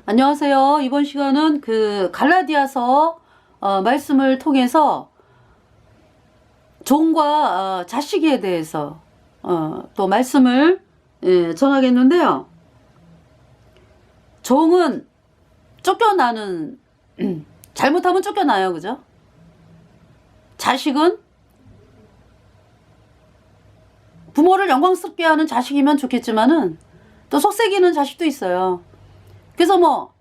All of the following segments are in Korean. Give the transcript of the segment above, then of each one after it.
안녕하세요. 이번 시간은 그 갈라디아서 말씀을 통해서 종과 자식에 대해서 또 말씀을 전하겠는데요. 종은 쫓겨나는 잘못하면 쫓겨나요. 그죠? 자식은 부모를 영광스럽게 하는 자식이면 좋겠지만은 또 속색이는 자식도 있어요. 그래서 뭐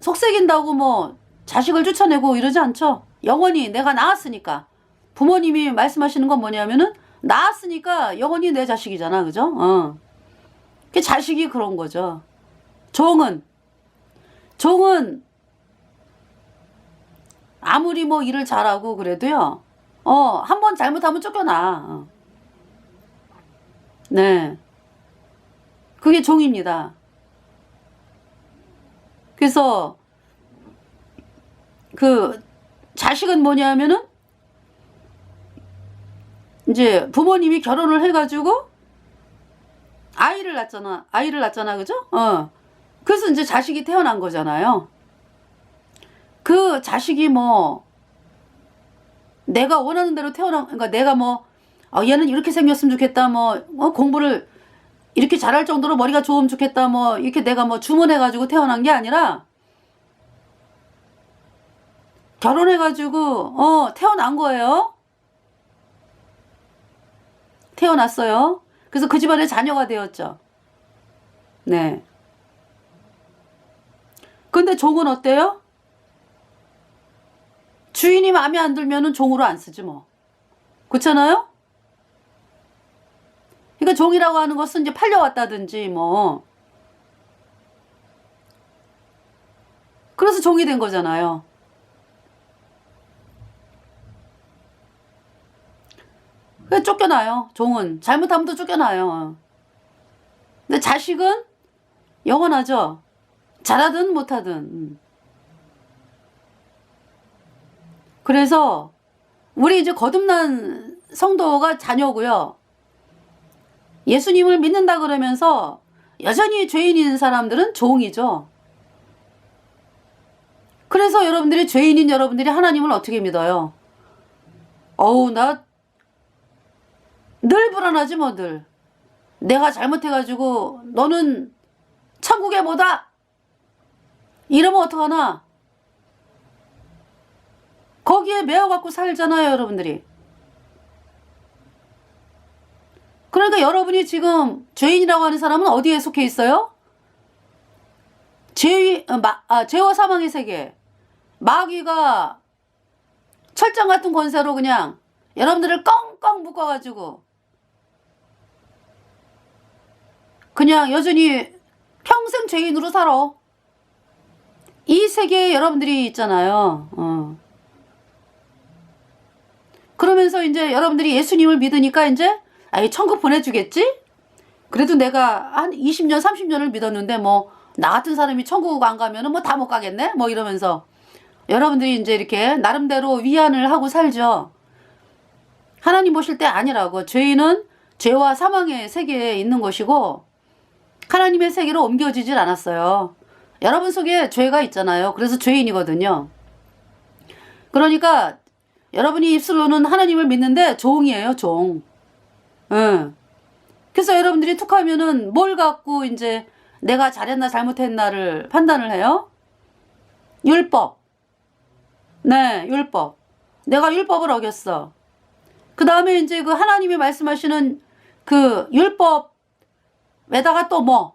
속색인다고 뭐 자식을 쫓아내고 이러지 않죠. 영원히 내가 낳았으니까. 부모님이 말씀하시는 건 뭐냐면은 낳았으니까 영원히 내 자식이잖아. 그죠? 그 자식이 그런 거죠. 종은 아무리 뭐 일을 잘하고 그래도요. 한 번 잘못하면 쫓겨나. 네. 그게 종입니다. 그래서 그 자식은 뭐냐면은 이제 부모님이 결혼을 해가지고 아이를 낳잖아. 그죠? 그래서 이제 자식이 태어난 거잖아요. 그 자식이 뭐 내가 원하는 대로 그러니까 내가 뭐 얘는 이렇게 생겼으면 좋겠다, 공부를 이렇게 잘할 정도로 머리가 좋으면 좋겠다, 이렇게 내가 주문해가지고 태어난 게 아니라 결혼해가지고 태어난 거예요. 태어났어요. 그래서 그 집안의 자녀가 되었죠. 네. 근데 종은 어때요? 주인이 마음에 안 들면은 종으로 안 쓰지 뭐. 그렇잖아요? 그러니까 종이라고 하는 것은 이제 팔려왔다든지 뭐. 그래서 종이 된 거잖아요. 그래서 쫓겨나요. 종은. 잘못하면 또 쫓겨나요. 근데 자식은 영원하죠. 잘하든 못하든. 그래서 우리 이제 거듭난 성도가 자녀고요. 예수님을 믿는다 그러면서 여전히 죄인인 사람들은 종이죠. 그래서 여러분들이 죄인인 여러분들이 하나님을 어떻게 믿어요? 나 늘 불안하지 뭐 늘. 내가 잘못해가지고 너는 천국에 뭐다? 이러면 어떡하나? 거기에 매여갖고 살잖아요, 여러분들이. 그러니까 여러분이 지금 죄인이라고 하는 사람은 어디에 속해 있어요? 죄와 사망의 세계. 마귀가 철장 같은 권세로 그냥 여러분들을 꽁꽁 묶어가지고 그냥 여전히 평생 죄인으로 살아. 이 세계에 여러분들이 있잖아요. 그러면서 이제 여러분들이 예수님을 믿으니까 이제 천국 보내주겠지? 그래도 내가 한 20년, 30년을 믿었는데 나 같은 사람이 천국 안 가면은 다 못 가겠네? 이러면서 여러분들이 이제 이렇게 나름대로 위안을 하고 살죠. 하나님 보실 때 아니라고. 죄인은 죄와 사망의 세계에 있는 것이고 하나님의 세계로 옮겨지질 않았어요. 여러분 속에 죄가 있잖아요. 그래서 죄인이거든요. 그러니까 여러분이 입술로는 하나님을 믿는데 종이에요, 종. 그래서 여러분들이 툭 하면은 뭘 갖고 이제 내가 잘했나 잘못했나를 판단을 해요? 율법. 네, 율법. 내가 율법을 어겼어. 그 다음에 이제 그 하나님이 말씀하시는 그 율법에다가 또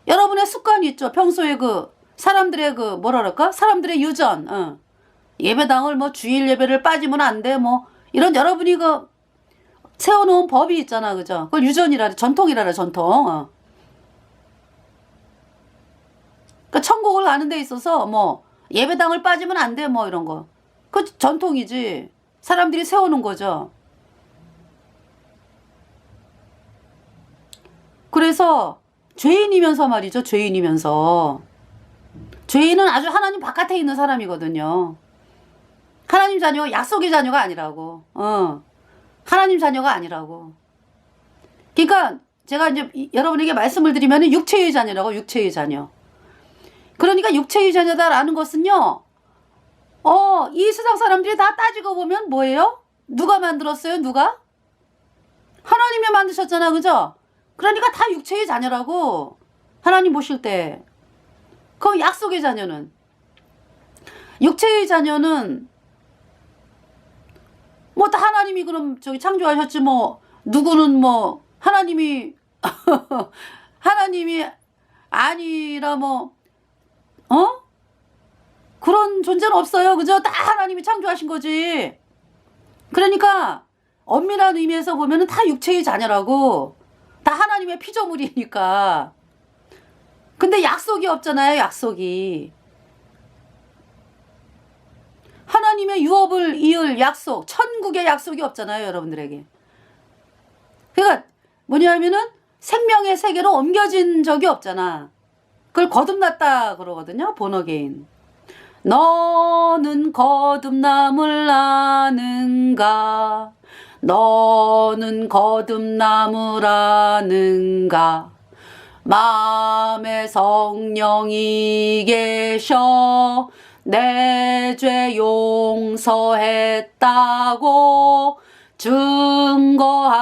여러분의 습관이 있죠. 평소에 그 사람들의 그 사람들의 유전. 예배당을 주일 예배를 빠지면 안 돼. 이런 여러분이 그 세워놓은 법이 있잖아. 그죠? 그걸 유전이라 전통이라 전통. 그러니까 천국을 가는 데 있어서 예배당을 빠지면 안 돼. 이런 거. 그 전통이지. 사람들이 세워놓은 거죠. 그래서 죄인이면서 말이죠. 죄인이면서. 죄인은 아주 하나님 바깥에 있는 사람이거든요. 하나님 자녀, 약속의 자녀가 아니라고. 하나님 자녀가 아니라고. 그러니까 제가 이제 여러분에게 말씀을 드리면 육체의 자녀라고. 육체의 자녀. 그러니까 육체의 자녀다라는 것은요. 이 세상 사람들이 다 따지고 보면 뭐예요? 누가 만들었어요? 누가? 하나님이 만드셨잖아. 그죠? 그러니까 다 육체의 자녀라고. 하나님 보실 때. 그 약속의 자녀는. 육체의 자녀는 뭐 다 하나님이 그럼 저기 창조하셨지 뭐 누구는 뭐 하나님이 하나님이 아니라 뭐 그런 존재는 없어요. 그죠? 다 하나님이 창조하신 거지. 그러니까 엄밀한 의미에서 보면은 다 육체의 자녀라고. 다 하나님의 피조물이니까. 근데 약속이 없잖아요. 약속이. 하나님의 유업을 이을 약속, 천국의 약속이 없잖아요. 여러분들에게. 그러니까 뭐냐면은 생명의 세계로 옮겨진 적이 없잖아. 그걸 거듭났다 그러거든요. 본어게인. 너는 거듭남을 아는가? 너는 거듭남을 아는가? 마음에 성령이 계셔 내 죄 용서했다고 증거하고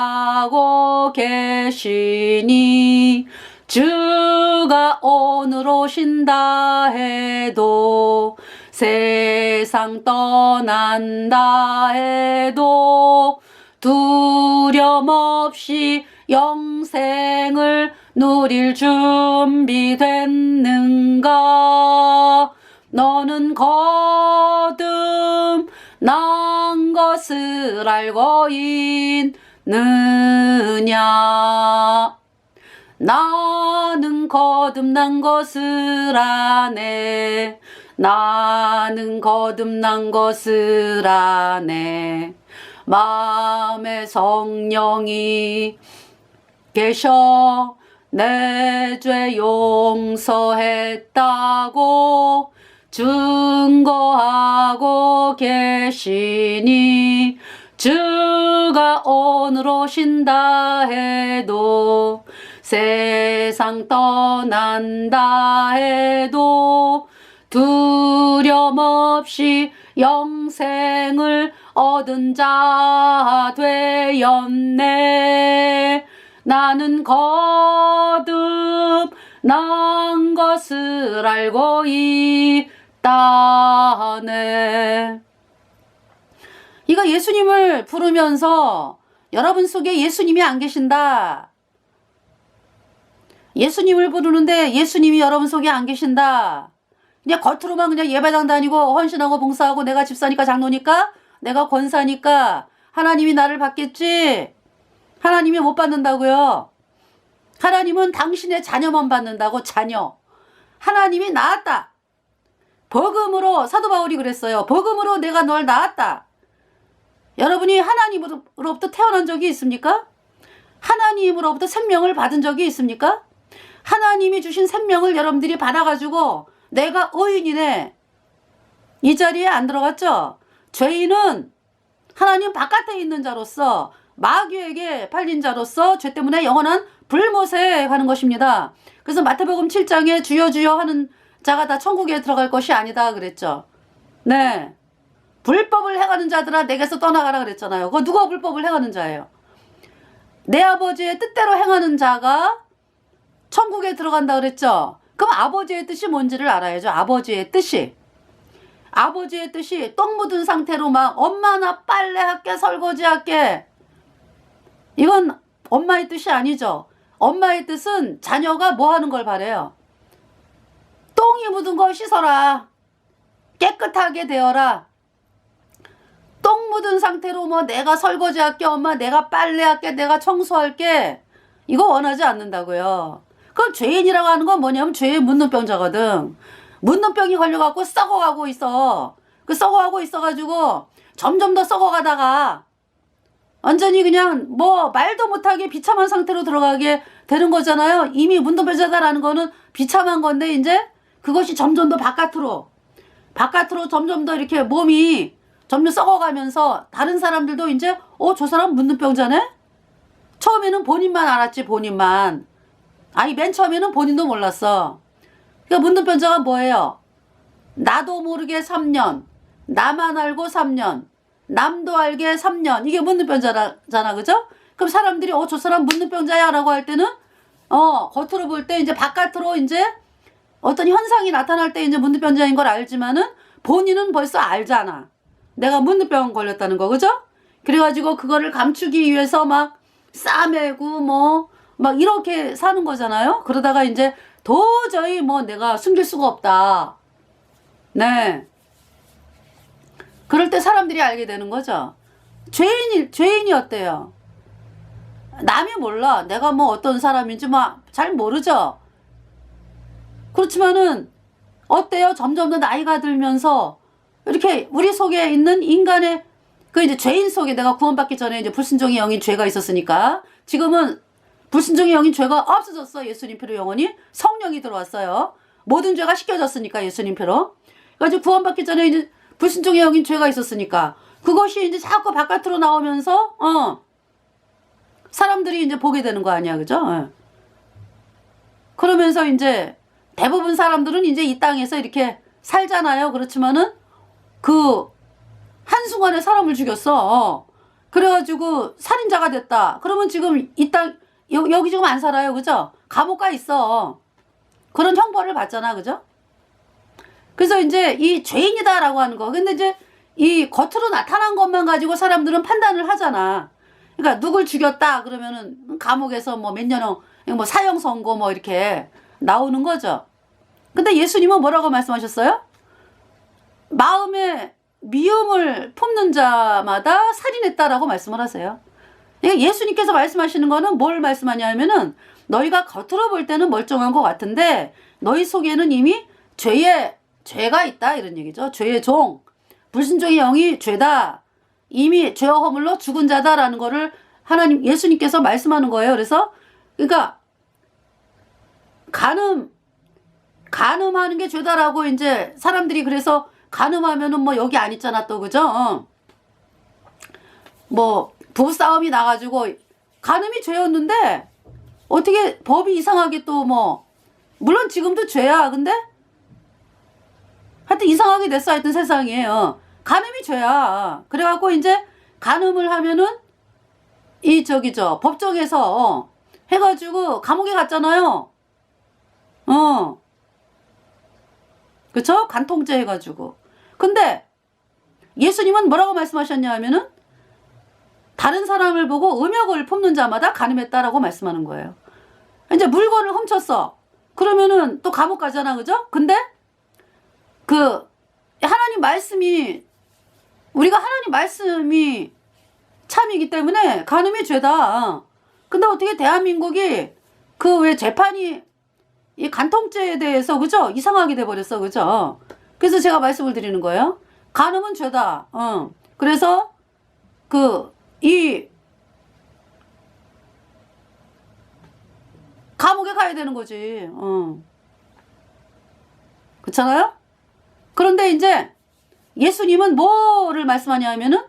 계시니 주가 오늘 오신다 해도 세상 떠난다 해도 두려움 없이 영생을 누릴 준비됐는가? 너는 거듭난 것을 알고 있느냐? 나는 거듭난 것을 아네. 나는 거듭난 것을 아네. 마음에 성령이 계셔 내 죄 용서했다고 증거하고 계시니 주가 오늘 오신다 해도 세상 떠난다 해도 두려움 없이 영생을 얻은 자 되었네. 나는 거듭난 것을 알고 있다네. 이거 예수님을 부르면서 여러분 속에 예수님이 안 계신다. 예수님을 부르는데 예수님이 여러분 속에 안 계신다. 그냥 겉으로만 그냥 예배당 다니고 헌신하고 봉사하고 내가 집사니까 장로니까 내가 권사니까 하나님이 나를 받겠지. 하나님이 못 받는다고요. 하나님은 당신의 자녀만 받는다고. 자녀. 하나님이 낳았다. 복음으로 사도 바울이 그랬어요. 복음으로 내가 널 낳았다. 여러분이 하나님으로부터 태어난 적이 있습니까? 하나님으로부터 생명을 받은 적이 있습니까? 하나님이 주신 생명을 여러분들이 받아가지고 내가 의인이네. 이 자리에 안 들어갔죠? 죄인은 하나님 바깥에 있는 자로서 마귀에게 팔린 자로서 죄 때문에 영원한 불못에 가는 것입니다. 그래서 마태복음 7장에 주여 주여 하는 자가 다 천국에 들어갈 것이 아니다 그랬죠. 네. 불법을 행하는 자들아 내게서 떠나가라 그랬잖아요. 그거 누가 불법을 행하는 자예요? 내 아버지의 뜻대로 행하는 자가 천국에 들어간다 그랬죠. 그럼 아버지의 뜻이 뭔지를 알아야죠. 아버지의 뜻이. 아버지의 뜻이 똥 묻은 상태로 막 엄마 나 빨래할게 설거지할게. 이건 엄마의 뜻이 아니죠. 엄마의 뜻은 자녀가 뭐 하는 걸 바래요? 똥이 묻은 거 씻어라. 깨끗하게 되어라. 똥 묻은 상태로 뭐 내가 설거지할게 엄마 내가 빨래할게 내가 청소할게. 이거 원하지 않는다고요. 그럼 죄인이라고 하는 건 뭐냐면 죄의 묻는 병자거든. 묻는 병이 걸려갖고 썩어가고 있어. 그 썩어가고 있어가지고 점점 더 썩어가다가 완전히 그냥 뭐 말도 못하게 비참한 상태로 들어가게 되는 거잖아요. 이미 묻는 병자다라는 거는 비참한 건데 이제 그것이 점점 더 바깥으로 점점 더 이렇게 몸이 점점 썩어가면서 다른 사람들도 이제 저 사람 묻는 병자네? 처음에는 본인만 알았지. 본인만. 아니 맨 처음에는 본인도 몰랐어. 그러니까 문둥병자가 뭐예요? 나도 모르게 3년, 나만 알고 3년, 남도 알게 3년. 이게 문둥병자잖아, 그죠? 그럼 사람들이 저 사람 문둥병자야 라고 할 때는 겉으로 볼 때 이제 바깥으로 이제 어떤 현상이 나타날 때 이제 문둥병자인 걸 알지만은 본인은 벌써 알잖아. 내가 문둥병 걸렸다는 거, 그죠? 그래가지고 그거를 감추기 위해서 막 싸매고 막 이렇게 사는 거잖아요. 그러다가 이제 도저히 내가 숨길 수가 없다. 네. 그럴 때 사람들이 알게 되는 거죠. 죄인이 어때요? 남이 몰라. 내가 어떤 사람인지 잘 모르죠. 그렇지만은 어때요? 점점 더 나이가 들면서 이렇게 우리 속에 있는 인간의 이제 죄인 속에 내가 구원받기 전에 이제 불순종의 영인 죄가 있었으니까 지금은 불순종의 영인 죄가 없어졌어. 예수님 피로 영원히 성령이 들어왔어요. 모든 죄가 씻겨졌으니까 예수님 피로. 그래가지고 구원받기 전에 이제 불순종의 영인 죄가 있었으니까 그것이 이제 자꾸 바깥으로 나오면서 사람들이 이제 보게 되는 거 아니야, 그죠? 그러면서 이제 대부분 사람들은 이제 이 땅에서 이렇게 살잖아요. 그렇지만은 한순간에 사람을 죽였어. 그래가지고 살인자가 됐다. 그러면 지금 이 땅 여기 지금 안 살아요, 그죠? 감옥 가 있어. 그런 형벌을 받잖아, 그죠? 그래서 이제 이 죄인이다라고 하는 거. 근데 이제 이 겉으로 나타난 것만 가지고 사람들은 판단을 하잖아. 그러니까 누굴 죽였다 그러면은 감옥에서 몇 년을 사형 선고 이렇게 나오는 거죠. 근데 예수님은 뭐라고 말씀하셨어요? 마음에 미움을 품는 자마다 살인했다라고 말씀을 하세요. 그러니까 예수님께서 말씀하시는 거는 뭘 말씀하냐면은 너희가 겉으로 볼 때는 멀쩡한 것 같은데 너희 속에는 이미 죄가 있다 이런 얘기죠. 죄의 종, 불순종의 영이 죄다. 이미 죄와 허물로 죽은 자다라는 거를 예수님께서 말씀하는 거예요. 그래서 그러니까 간음하는 게 죄다라고 이제 사람들이 그래서 간음하면은 여기 안 있잖아 또, 그죠? 부부싸움이 나가지고 간음이 죄였는데 어떻게 법이 이상하게 또 물론 지금도 죄야. 근데 하여튼 이상하게 됐어. 하여튼 세상이에요. 간음이 죄야. 그래갖고 이제 간음을 하면은 법정에서 해가지고 감옥에 갔잖아요. 그쵸? 간통죄 해가지고. 근데 예수님은 뭐라고 말씀하셨냐 하면은 다른 사람을 보고 음욕을 품는 자마다 간음했다라고 말씀하는 거예요. 이제 물건을 훔쳤어. 그러면은 또 감옥 가잖아, 그죠? 근데 하나님 말씀이 참이기 때문에 간음이 죄다. 근데 어떻게 대한민국이 왜 재판이 이 간통죄에 대해서, 그죠? 이상하게 돼버렸어, 그죠? 그래서 제가 말씀을 드리는 거예요. 간음은 죄다. 그래서 이 감옥에 가야 되는 거지. 그렇잖아요? 그런데 이제 예수님은 뭐를 말씀하냐 하면은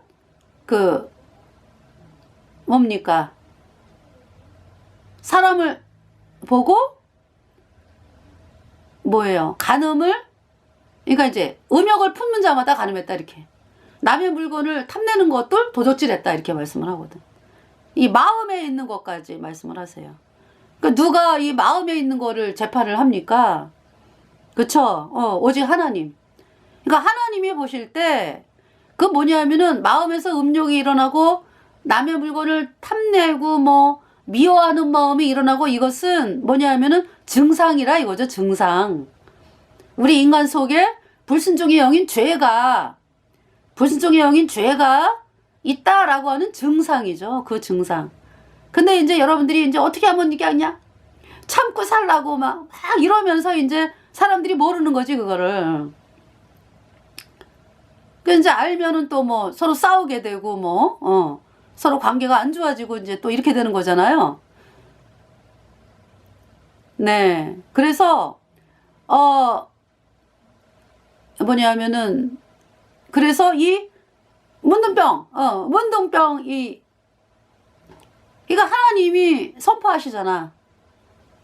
뭡니까? 사람을 보고 뭐예요? 간음을, 그러니까 이제 음욕을 품는 자마다 간음했다 이렇게. 남의 물건을 탐내는 것들 도적질했다 이렇게 말씀을 하거든. 이 마음에 있는 것까지 말씀을 하세요. 그러니까 누가 이 마음에 있는 거를 재판을 합니까? 그쵸? 오직 하나님. 그러니까 하나님이 보실 때 뭐냐면은 마음에서 음욕이 일어나고 남의 물건을 탐내고 미워하는 마음이 일어나고 이것은 뭐냐면은 증상이라 이거죠. 증상. 우리 인간 속에 불순종의 영인 죄가 있다라고 하는 증상이죠. 그 증상. 근데 이제 여러분들이 이제 어떻게 하면 이게 아니야? 참고 살라고 막 이러면서 이제 사람들이 모르는 거지, 그거를. 그 이제 알면은 또 서로 싸우게 되고 서로 관계가 안 좋아지고 이제 또 이렇게 되는 거잖아요. 네. 그래서 뭐냐면은 그래서 이 문둥병 이거 하나님이 선포하시잖아.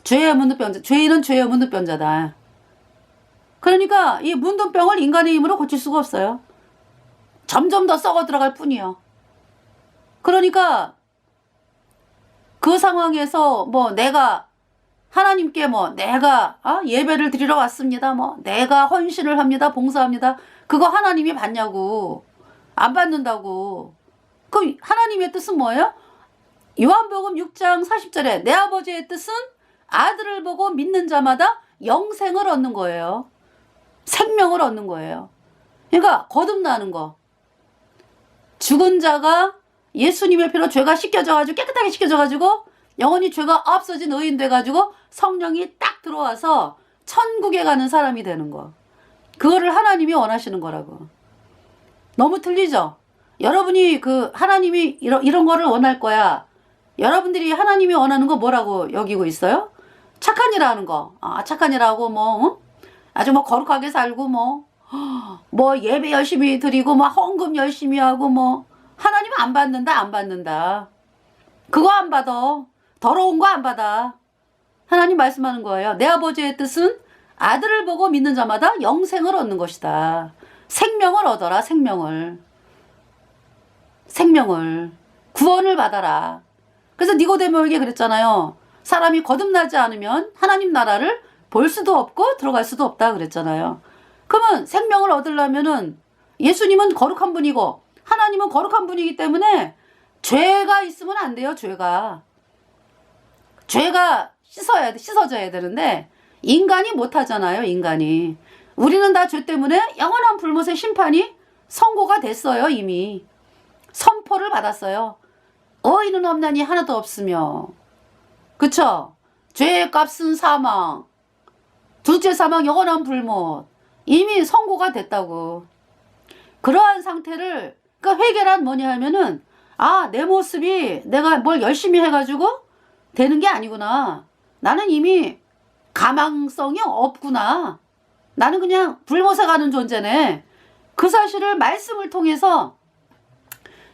죄인은 죄의 문둥병자다. 그러니까 이 문둥병을 인간의 힘으로 고칠 수가 없어요. 점점 더 썩어 들어갈 뿐이요. 그러니까 그 상황에서 뭐 내가 하나님께 뭐 내가 예배를 드리러 왔습니다. 뭐 내가 헌신을 합니다. 봉사합니다. 그거 하나님이 받냐고. 안 받는다고. 그 하나님의 뜻은 뭐예요? 요한복음 6장 40절에 내 아버지의 뜻은 아들을 보고 믿는 자마다 영생을 얻는 거예요. 생명을 얻는 거예요. 그러니까 거듭나는 거. 죽은 자가 예수님의 피로 죄가 씻겨져가지고 깨끗하게 씻겨져가지고 영원히 죄가 없어진 의인 돼가지고 성령이 딱 들어와서 천국에 가는 사람이 되는 거. 그거를 하나님이 원하시는 거라고. 너무 틀리죠? 여러분이 그 하나님이 이런 거를 원할 거야. 여러분들이 하나님이 원하는 거 뭐라고 여기고 있어요? 착한 일 하는 거. 착한 일 하고 뭐 아주 뭐 거룩하게 살고 뭐 예배 열심히 드리고 뭐 헌금 열심히 하고 뭐 하나님 안 받는다 안 받는다. 그거 안 받아. 더러운 거 안 받아. 하나님 말씀하는 거예요. 내 아버지의 뜻은 아들을 보고 믿는 자마다 영생을 얻는 것이다. 생명을 얻어라. 생명을 구원을 받아라. 그래서 니고데모에게 그랬잖아요. 사람이 거듭나지 않으면 하나님 나라를 볼 수도 없고 들어갈 수도 없다 그랬잖아요. 그러면 생명을 얻으려면은 예수님은 거룩한 분이고 하나님은 거룩한 분이기 때문에 죄가 있으면 안 돼요. 죄가 씻어져야 되는데 인간이 못하잖아요. 인간이. 우리는 다 죄 때문에 영원한 불못의 심판이 선고가 됐어요. 이미 선포를 받았어요. 의인은 없나니 하나도 없으며. 그쵸? 죄의 값은 사망, 둘째 사망 영원한 불못. 이미 선고가 됐다고. 그러한 상태를 그러니까 회개란 뭐냐 하면은 내 모습이 내가 뭘 열심히 해가지고 되는 게 아니구나. 나는 이미 가망성이 없구나. 나는 그냥 불못에 가는 존재네. 그 사실을 말씀을 통해서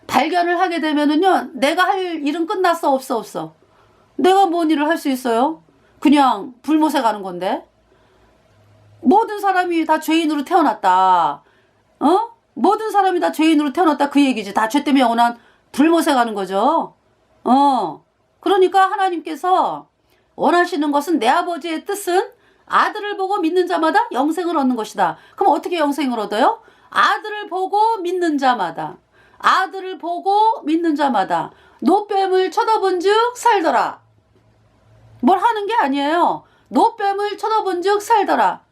발견을 하게 되면은요, 내가 할 일은 끝났어, 없어. 내가 뭔 일을 할 수 있어요? 그냥 불못에 가는 건데. 모든 사람이 다 죄인으로 태어났다. 모든 사람이 다 죄인으로 태어났다 그 얘기지. 다 죄 때문에 영원한 불못에 가는 거죠. 그러니까 하나님께서 원하시는 것은 내 아버지의 뜻은 아들을 보고 믿는 자마다 영생을 얻는 것이다. 그럼 어떻게 영생을 얻어요? 아들을 보고 믿는 자마다. 아들을 보고 믿는 자마다 노뱀을 쳐다본 즉 살더라. 뭘 하는 게 아니에요. 노뱀을 쳐다본 즉 살더라.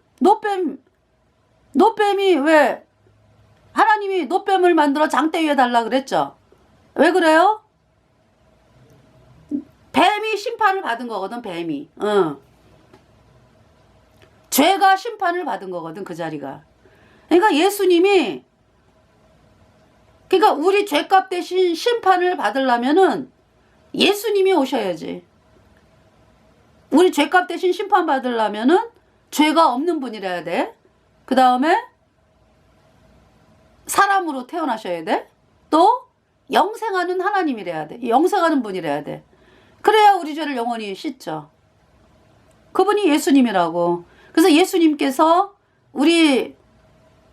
노뱀이 왜 하나님이 노뱀을 만들어 장대 위에 달라 그랬죠? 왜 그래요? 뱀이 심판을 받은 거거든. 뱀이. 죄가 심판을 받은 거거든. 그 자리가. 그러니까 예수님이 그러니까 우리 죄값 대신 심판을 받으려면은 예수님이 오셔야지. 우리 죄값 대신 심판 받으려면은 죄가 없는 분이라야 돼. 그 다음에 사람으로 태어나셔야 돼. 또 영생하는 하나님이래야 돼. 영생하는 분이래야 돼. 그래야 우리 죄를 영원히 씻죠. 그분이 예수님이라고. 그래서 예수님께서 우리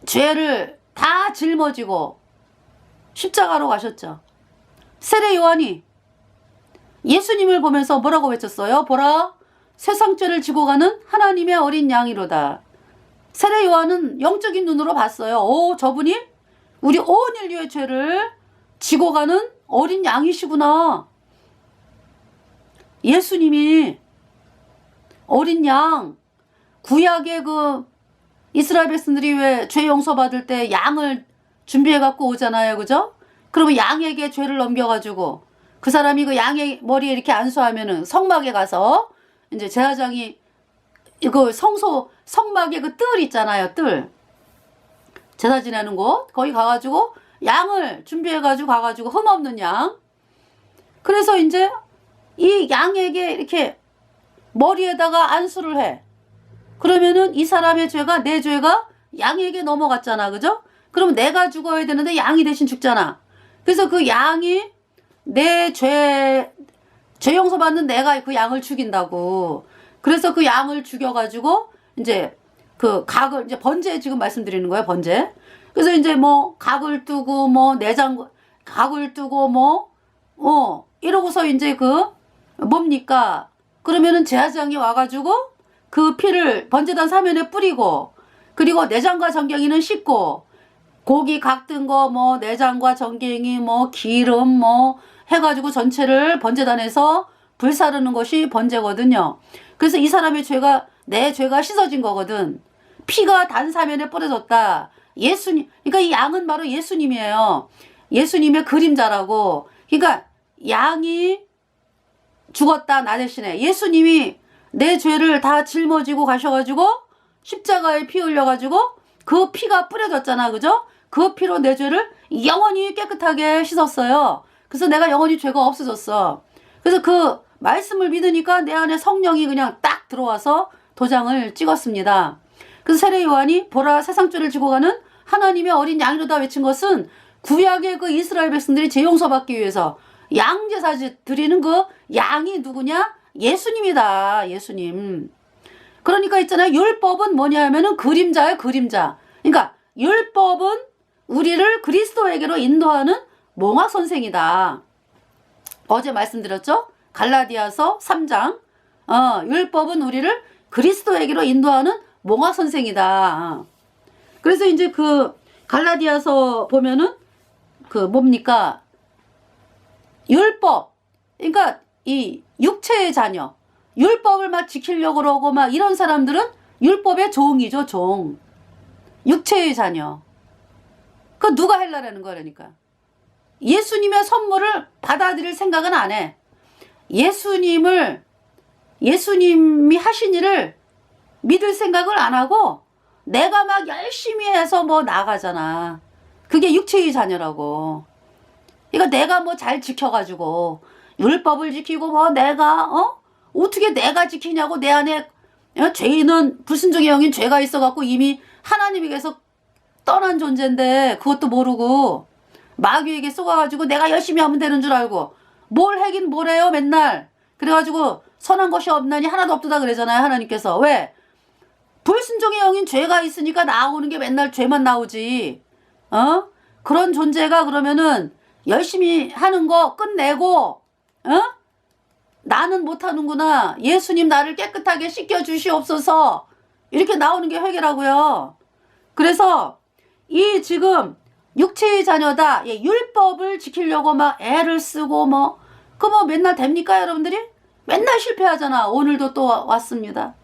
죄를 다 짊어지고 십자가로 가셨죠. 세례 요한이 예수님을 보면서 뭐라고 외쳤어요? 보라, 세상 죄를 지고 가는 하나님의 어린 양이로다. 세례 요한은 영적인 눈으로 봤어요. 저분이 우리 온 인류의 죄를 지고 가는 어린 양이시구나. 예수님이 어린 양, 구약의 그 이스라엘 백성들이 왜 죄 용서받을 때 양을 준비해 갖고 오잖아요. 그죠? 그러면 양에게 죄를 넘겨가지고 그 사람이 그 양의 머리에 이렇게 안수하면은 성막에 가서 이제 제사장이 이거 성막에 그 뜰 있잖아요. 뜰. 제사 지내는 곳. 거기 가가지고 양을 준비해가지고 가가지고 흠없는 양. 그래서 이제 이 양에게 이렇게 머리에다가 안수를 해. 그러면은 이 사람의 죄가, 내 죄가 양에게 넘어갔잖아. 그죠? 그럼 내가 죽어야 되는데 양이 대신 죽잖아. 그래서 그 양이 내 죄 용서받는 내가 그 양을 죽인다고. 그래서 그 양을 죽여가지고 이제 그 각을 이제 번제 지금 말씀드리는 거예요. 번제. 그래서 이제 뭐 각을 두고 뭐 내장 각을 두고 뭐 이러고서 이제 그 뭡니까? 그러면은 제사장이 와가지고 그 피를 번제단 사면에 뿌리고 그리고 내장과 전갱이는 씻고 고기 각 든 거 뭐 내장과 전갱이 뭐 기름 뭐 해가지고 전체를 번제단에서 불사르는 것이 번제거든요. 그래서 이 사람의 죄가 내 죄가 씻어진 거거든. 피가 단 사면에 뿌려졌다. 예수님, 그러니까 이 양은 바로 예수님이에요. 예수님의 그림자라고. 그러니까 양이 죽었다 나 대신에 예수님이 내 죄를 다 짊어지고 가셔가지고 십자가에 피 흘려가지고 그 피가 뿌려졌잖아, 그죠? 그 피로 내 죄를 영원히 깨끗하게 씻었어요. 그래서 내가 영원히 죄가 없어졌어. 그래서 그 말씀을 믿으니까 내 안에 성령이 그냥 딱 들어와서 도장을 찍었습니다. 그래서 세례 요한이 보라 세상죄를 지고 가는 하나님의 어린 양이로다 외친 것은 구약의 그 이스라엘 백성들이 죄 용서받기 위해서 양제사 드리는 그 양이 누구냐? 예수님이다. 예수님. 그러니까 있잖아요. 율법은 뭐냐 하면은 그림자예요. 그림자. 그러니까 율법은 우리를 그리스도에게로 인도하는 몽학 선생이다. 어제 말씀드렸죠? 갈라디아서 3장. 율법은 우리를 그리스도에게로 인도하는 몽학 선생이다. 그래서 이제 그 갈라디아서 보면은 그 뭡니까? 율법. 그러니까 이 육체의 자녀. 율법을 막 지키려고 그러고 막 이런 사람들은 율법의 종이죠, 종. 육체의 자녀. 그 누가 하려는 거라니까. 예수님의 선물을 받아들일 생각은 안 해. 예수님이 하신 일을 믿을 생각을 안 하고 내가 막 열심히 해서 뭐 나가잖아. 그게 육체의 자녀라고. 그러니까 내가 뭐 잘 지켜가지고 율법을 지키고 뭐 내가 어떻게 내가 지키냐고 내 안에 죄인은 불순종의 영인 죄가 있어갖고 이미 하나님에게서 떠난 존재인데 그것도 모르고 마귀에게 속아가지고 내가 열심히 하면 되는 줄 알고 뭘 하긴 뭘 해요 맨날. 그래가지고 선한 것이 없나니 하나도 없다 그러잖아요 하나님께서. 왜? 불순종의 영인 죄가 있으니까 나오는 게 맨날 죄만 나오지. 그런 존재가 그러면은 열심히 하는 거 끝내고 나는 못하는구나. 예수님 나를 깨끗하게 씻겨주시옵소서. 이렇게 나오는 게 회개라고요. 그래서 이 지금 육체의 자녀다. 율법을 지키려고 막 애를 쓰고 뭐 맨날 됩니까 여러분들이? 맨날 실패하잖아. 오늘도 또 왔습니다.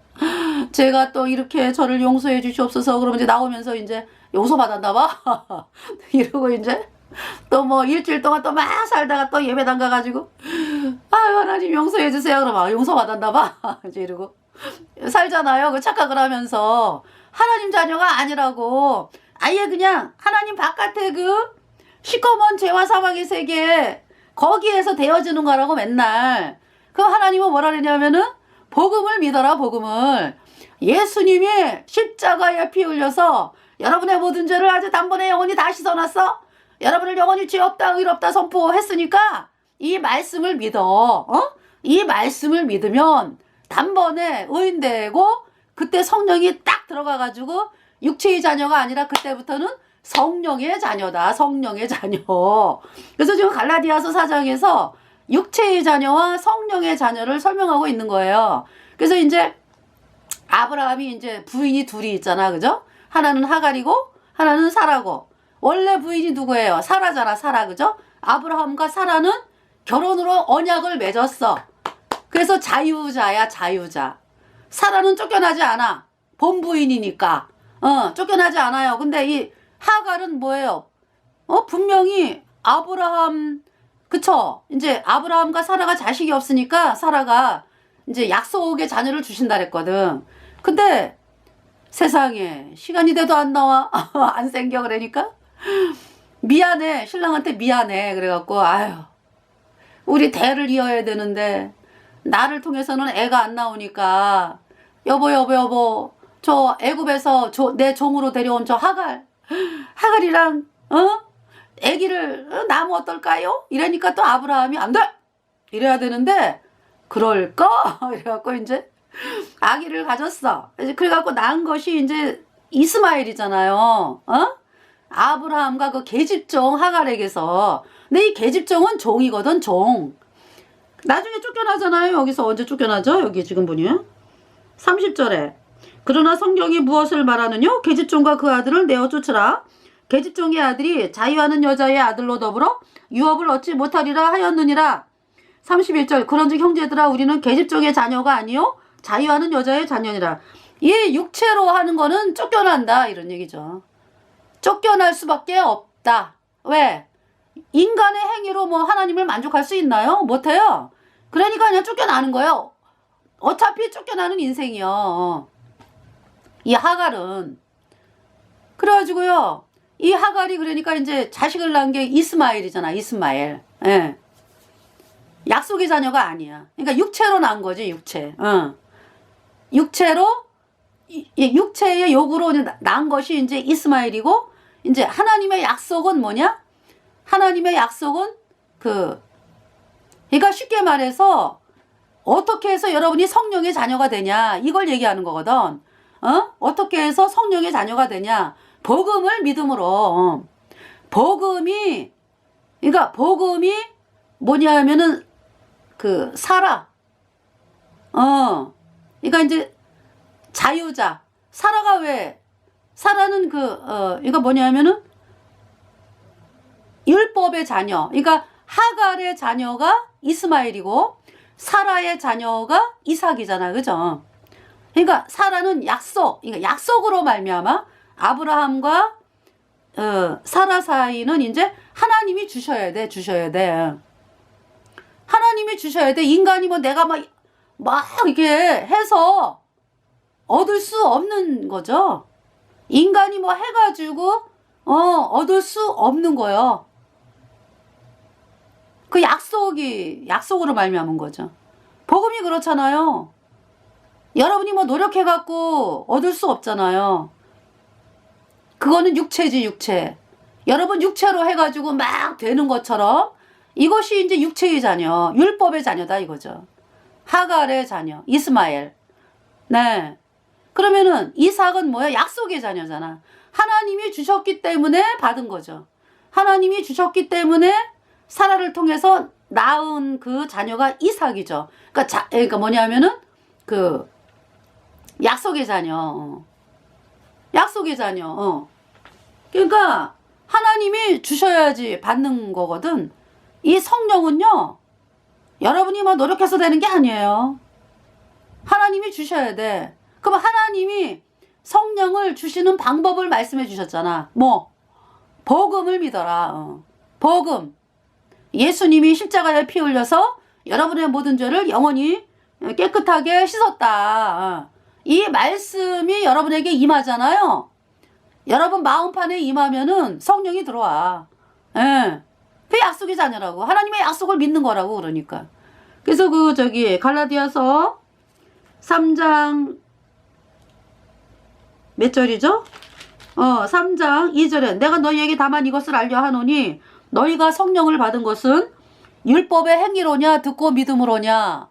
제가 또 이렇게 저를 용서해 주시옵소서. 그러면 이제 나오면서 이제 용서받았나 봐. 이러고 이제 또 뭐 일주일 동안 또 막 살다가 또 예배당 가가지고 아유 하나님 용서해 주세요. 그러면 용서받았나 봐. 이제 이러고 살잖아요. 그 착각을 하면서 하나님 자녀가 아니라고. 아예 그냥 하나님 바깥에 그 시커먼 죄와 사망의 세계 거기에서 되어지는 거라고 맨날. 그럼 하나님은 뭐라 그러냐면은 복음을 믿어라. 복음을. 예수님이 십자가에 피 흘려서 여러분의 모든 죄를 아주 단번에 영원히 다 씻어놨어. 여러분을 영원히 죄 없다 의롭다 선포했으니까 이 말씀을 믿어. 이 말씀을 믿으면 단번에 의인되고 그때 성령이 딱 들어가가지고 육체의 자녀가 아니라 그때부터는 성령의 자녀다. 성령의 자녀. 그래서 지금 갈라디아서 4장에서 육체의 자녀와 성령의 자녀를 설명하고 있는 거예요. 그래서 이제 아브라함이 이제 부인이 둘이 있잖아. 그죠? 하나는 하갈이고 하나는 사라고. 원래 부인이 누구예요? 사라잖아. 사라. 그죠? 아브라함과 사라는 결혼으로 언약을 맺었어. 그래서 자유자야. 자유자. 사라는 쫓겨나지 않아. 본부인이니까. 쫓겨나지 않아요. 근데 이 하갈은 뭐예요? 분명히 아브라함, 그쵸? 이제 아브라함과 사라가 자식이 없으니까 사라가 이제 약속의 자녀를 주신다 그랬거든. 근데 세상에 시간이 돼도 안 나와. 안 생겨. 그러니까 미안해. 신랑한테 미안해. 그래갖고 아유 우리 대를 이어야 되는데 나를 통해서는 애가 안 나오니까 여보 저 애굽에서 내 종으로 데려온 저 하갈이랑 애기를 낳으면 어떨까요? 이러니까 또 아브라함이 안 돼! 이래야 되는데 그럴까? 이래갖고 이제 아기를 가졌어. 그래갖고 낳은 것이 이제 이스마엘이잖아요. 어? 아브라함과 그 계집종 하갈에게서. 근데 이 계집종은 종이거든, 종. 나중에 쫓겨나잖아요. 여기서 언제 쫓겨나죠? 여기 지금 보니 30절에 그러나 성경이 무엇을 말하느뇨? 계집종과 그 아들을 내어 쫓으라. 계집종의 아들이 자유하는 여자의 아들로 더불어 유업을 얻지 못하리라 하였느니라. 31절 그런즉 형제들아 우리는 계집종의 자녀가 아니요 자유하는 여자의 자녀니라. 이 육체로 하는 거는 쫓겨난다 이런 얘기죠. 쫓겨날 수밖에 없다. 왜? 인간의 행위로 뭐 하나님을 만족할 수 있나요? 못해요. 그러니까 그냥 쫓겨나는 거예요. 어차피 쫓겨나는 인생이요. 이 하갈은. 그래가지고요. 이 하갈이 그러니까 이제 자식을 낳은 게 이스마엘이잖아. 이스마엘. 예. 약속의 자녀가 아니야. 그러니까 육체로 낳은 거지. 육체. 육체로 육체의 욕으로 낳은 것이 이제 이스마엘이고 이제 하나님의 약속은 뭐냐? 하나님의 약속은 그러니까 쉽게 말해서 어떻게 해서 여러분이 성령의 자녀가 되냐 이걸 얘기하는 거거든. 어떻게 해서 성령의 자녀가 되냐? 복음을 믿음으로. 복음이 그러니까 복음이 뭐냐 하면은 그 사라. 그러니까 이제 자유자. 사라가 왜? 사라는 그러니까 뭐냐 하면은 율법의 자녀. 그러니까 하갈의 자녀가 이스마엘이고 사라의 자녀가 이삭이잖아. 그죠? 그러니까 사라는 약속. 그러니까 약속으로 말미암아 아브라함과 사라 사이는 이제 하나님이 주셔야 돼. 주셔야 돼. 하나님이 주셔야 돼. 인간이 뭐 내가 막 이렇게 해서 얻을 수 없는 거죠. 인간이 뭐 해가지고 얻을 수 없는 거예요. 그 약속으로 말미암은 거죠. 복음이 그렇잖아요. 여러분이 뭐 노력해갖고 얻을 수 없잖아요. 그거는 육체지, 육체. 여러분 육체로 해가지고 막 되는 것처럼 이것이 이제 육체의 자녀, 율법의 자녀다 이거죠. 하갈의 자녀, 이스마엘. 네. 그러면은 이삭은 뭐야? 약속의 자녀잖아. 하나님이 주셨기 때문에 받은 거죠. 하나님이 주셨기 때문에 사라를 통해서 낳은 그 자녀가 이삭이죠. 그러니까 뭐냐면은 그 약속의 자녀. 약속의 자녀. 그러니까 하나님이 주셔야지 받는 거거든. 이 성령은요. 여러분이 뭐 노력해서 되는 게 아니에요. 하나님이 주셔야 돼. 그럼 하나님이 성령을 주시는 방법을 말씀해 주셨잖아. 뭐? 복음을 믿어라. 복음. 예수님이 십자가에 피 흘려서 여러분의 모든 죄를 영원히 깨끗하게 씻었다. 이 말씀이 여러분에게 임하잖아요. 여러분 마음판에 임하면은 성령이 들어와. 예. 그 약속의 자녀라고. 하나님의 약속을 믿는 거라고 그러니까. 그래서 갈라디아서 3장 몇 절이죠? 3장 2절에 내가 너희에게 다만 이것을 알려 하노니 너희가 성령을 받은 것은 율법의 행위로냐 듣고 믿음으로냐.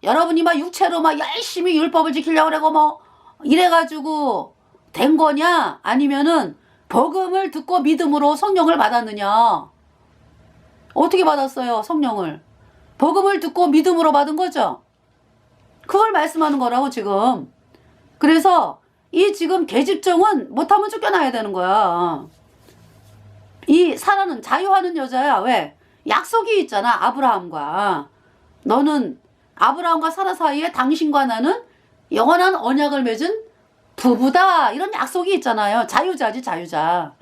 여러분이 막 육체로 막 열심히 율법을 지키려고 그러고 뭐 이래가지고 된 거냐? 아니면은 복음을 듣고 믿음으로 성령을 받았느냐? 어떻게 받았어요? 성령을. 복음을 듣고 믿음으로 받은 거죠. 그걸 말씀하는 거라고 지금. 그래서 이 지금 계집종은 못하면 쫓겨나야 되는 거야. 이 사라는 자유하는 여자야. 왜? 약속이 있잖아. 아브라함과. 너는 아브라함과 사라 사이에 당신과 나는 영원한 언약을 맺은 부부다. 이런 약속이 있잖아요. 자유자지 자유자.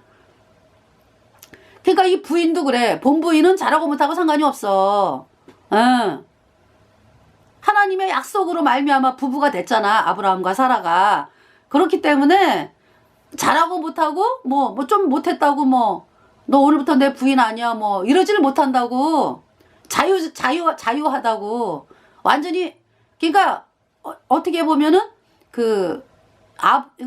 그러니까 이 부인도 그래. 본부인은 잘하고 못하고 상관이 없어. 하나님의 약속으로 말미암아 부부가 됐잖아. 아브라함과 사라가. 그렇기 때문에 잘하고 못하고 뭐 좀 못했다고 뭐 너 오늘부터 내 부인 아니야 뭐 이러지를 못한다고. 자유하다고. 완전히 그러니까 어떻게 보면은 그러니까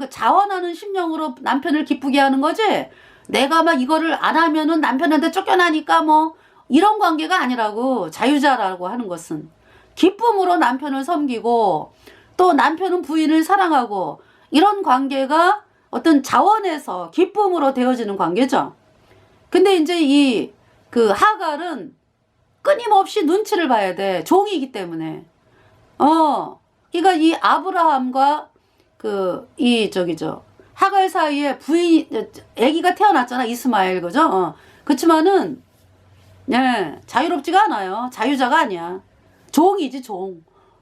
자원하는 심령으로 남편을 기쁘게 하는 거지. 내가 막 이거를 안 하면은 남편한테 쫓겨나니까 뭐 이런 관계가 아니라고. 자유자라고 하는 것은 기쁨으로 남편을 섬기고 또 남편은 부인을 사랑하고 이런 관계가 어떤 자원에서 기쁨으로 되어지는 관계죠. 근데 이제 이 그 하갈은 끊임없이 눈치를 봐야 돼. 종이기 때문에. 그러니까 이 아브라함과 하갈 사이에 아기가 태어났잖아. 이스마엘, 그죠? 그렇지만은, 네, 자유롭지가 않아요. 자유자가 아니야. 종이지, 종.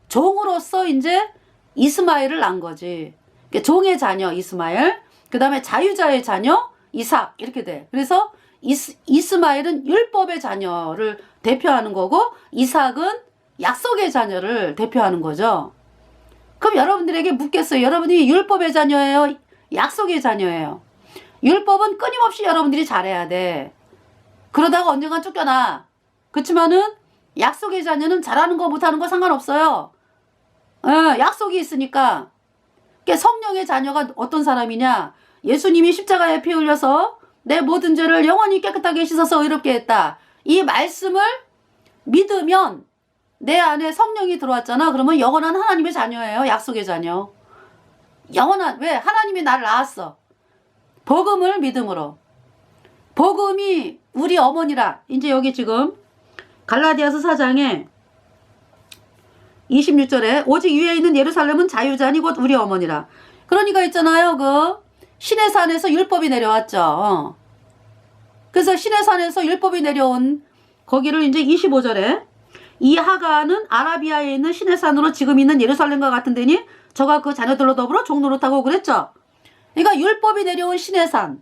종으로서 이제 이스마엘을 낳은 거지. 그러니까 종의 자녀, 이스마엘. 그 다음에 자유자의 자녀, 이삭. 이렇게 돼. 그래서 이스마엘은 율법의 자녀를 대표하는 거고, 이삭은 약속의 자녀를 대표하는 거죠. 그럼 여러분들에게 묻겠어요. 여러분이 율법의 자녀예요? 약속의 자녀예요? 율법은 끊임없이 여러분들이 잘해야 돼. 그러다가 언젠간 쫓겨나. 그렇지만은 약속의 자녀는 잘하는 거 못하는 거 상관없어요. 약속이 있으니까. 그러니까 성령의 자녀가 어떤 사람이냐? 예수님이 십자가에 피 흘려서 내 모든 죄를 영원히 깨끗하게 씻어서 의롭게 했다. 이 말씀을 믿으면 내 안에 성령이 들어왔잖아. 그러면 영원한 하나님의 자녀예요. 약속의 자녀. 영원한, 왜? 하나님이 나를 낳았어. 복음을 믿음으로. 복음이 우리 어머니라. 이제 여기 지금 갈라디아서 4장에 26절에 오직 위에 있는 예루살렘은 자유자니 곧 우리 어머니라. 그러니까 있잖아요. 신의 산에서 율법이 내려왔죠. 그래서 신의 산에서 율법이 내려온 거기를 이제 25절에 이 하가는 아라비아에 있는 신의 산으로 지금 있는 예루살렘과 같은 데니 저가 그 자녀들로 더불어 종노릇하고 그랬죠. 그러니까 율법이 내려온 신의 산.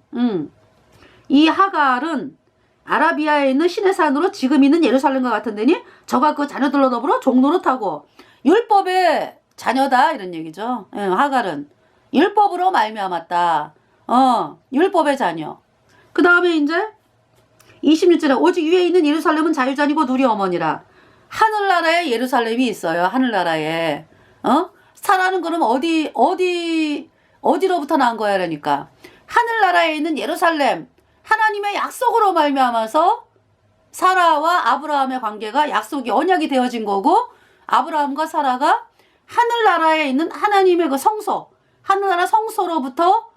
이 하갈은 아라비아에 있는 신의 산으로 지금 있는 예루살렘과 같은 데니 저가 그 자녀들로 더불어 종노릇하고 율법의 자녀다 이런 얘기죠. 하갈은 율법으로 말미암았다. 율법의 자녀. 그 다음에 이제 26절에 오직 위에 있는 예루살렘은 자유자니고 우리 어머니라. 하늘나라에 예루살렘이 있어요. 하늘나라에. 사라는 그럼 어디로부터 나온 거야? 그러니까 하늘나라에 있는 예루살렘, 하나님의 약속으로 말미암아서 사라와 아브라함의 관계가 약속이 언약이 되어진 거고, 아브라함과 사라가 하늘나라에 있는 하나님의 그 성소, 하늘나라 성소로부터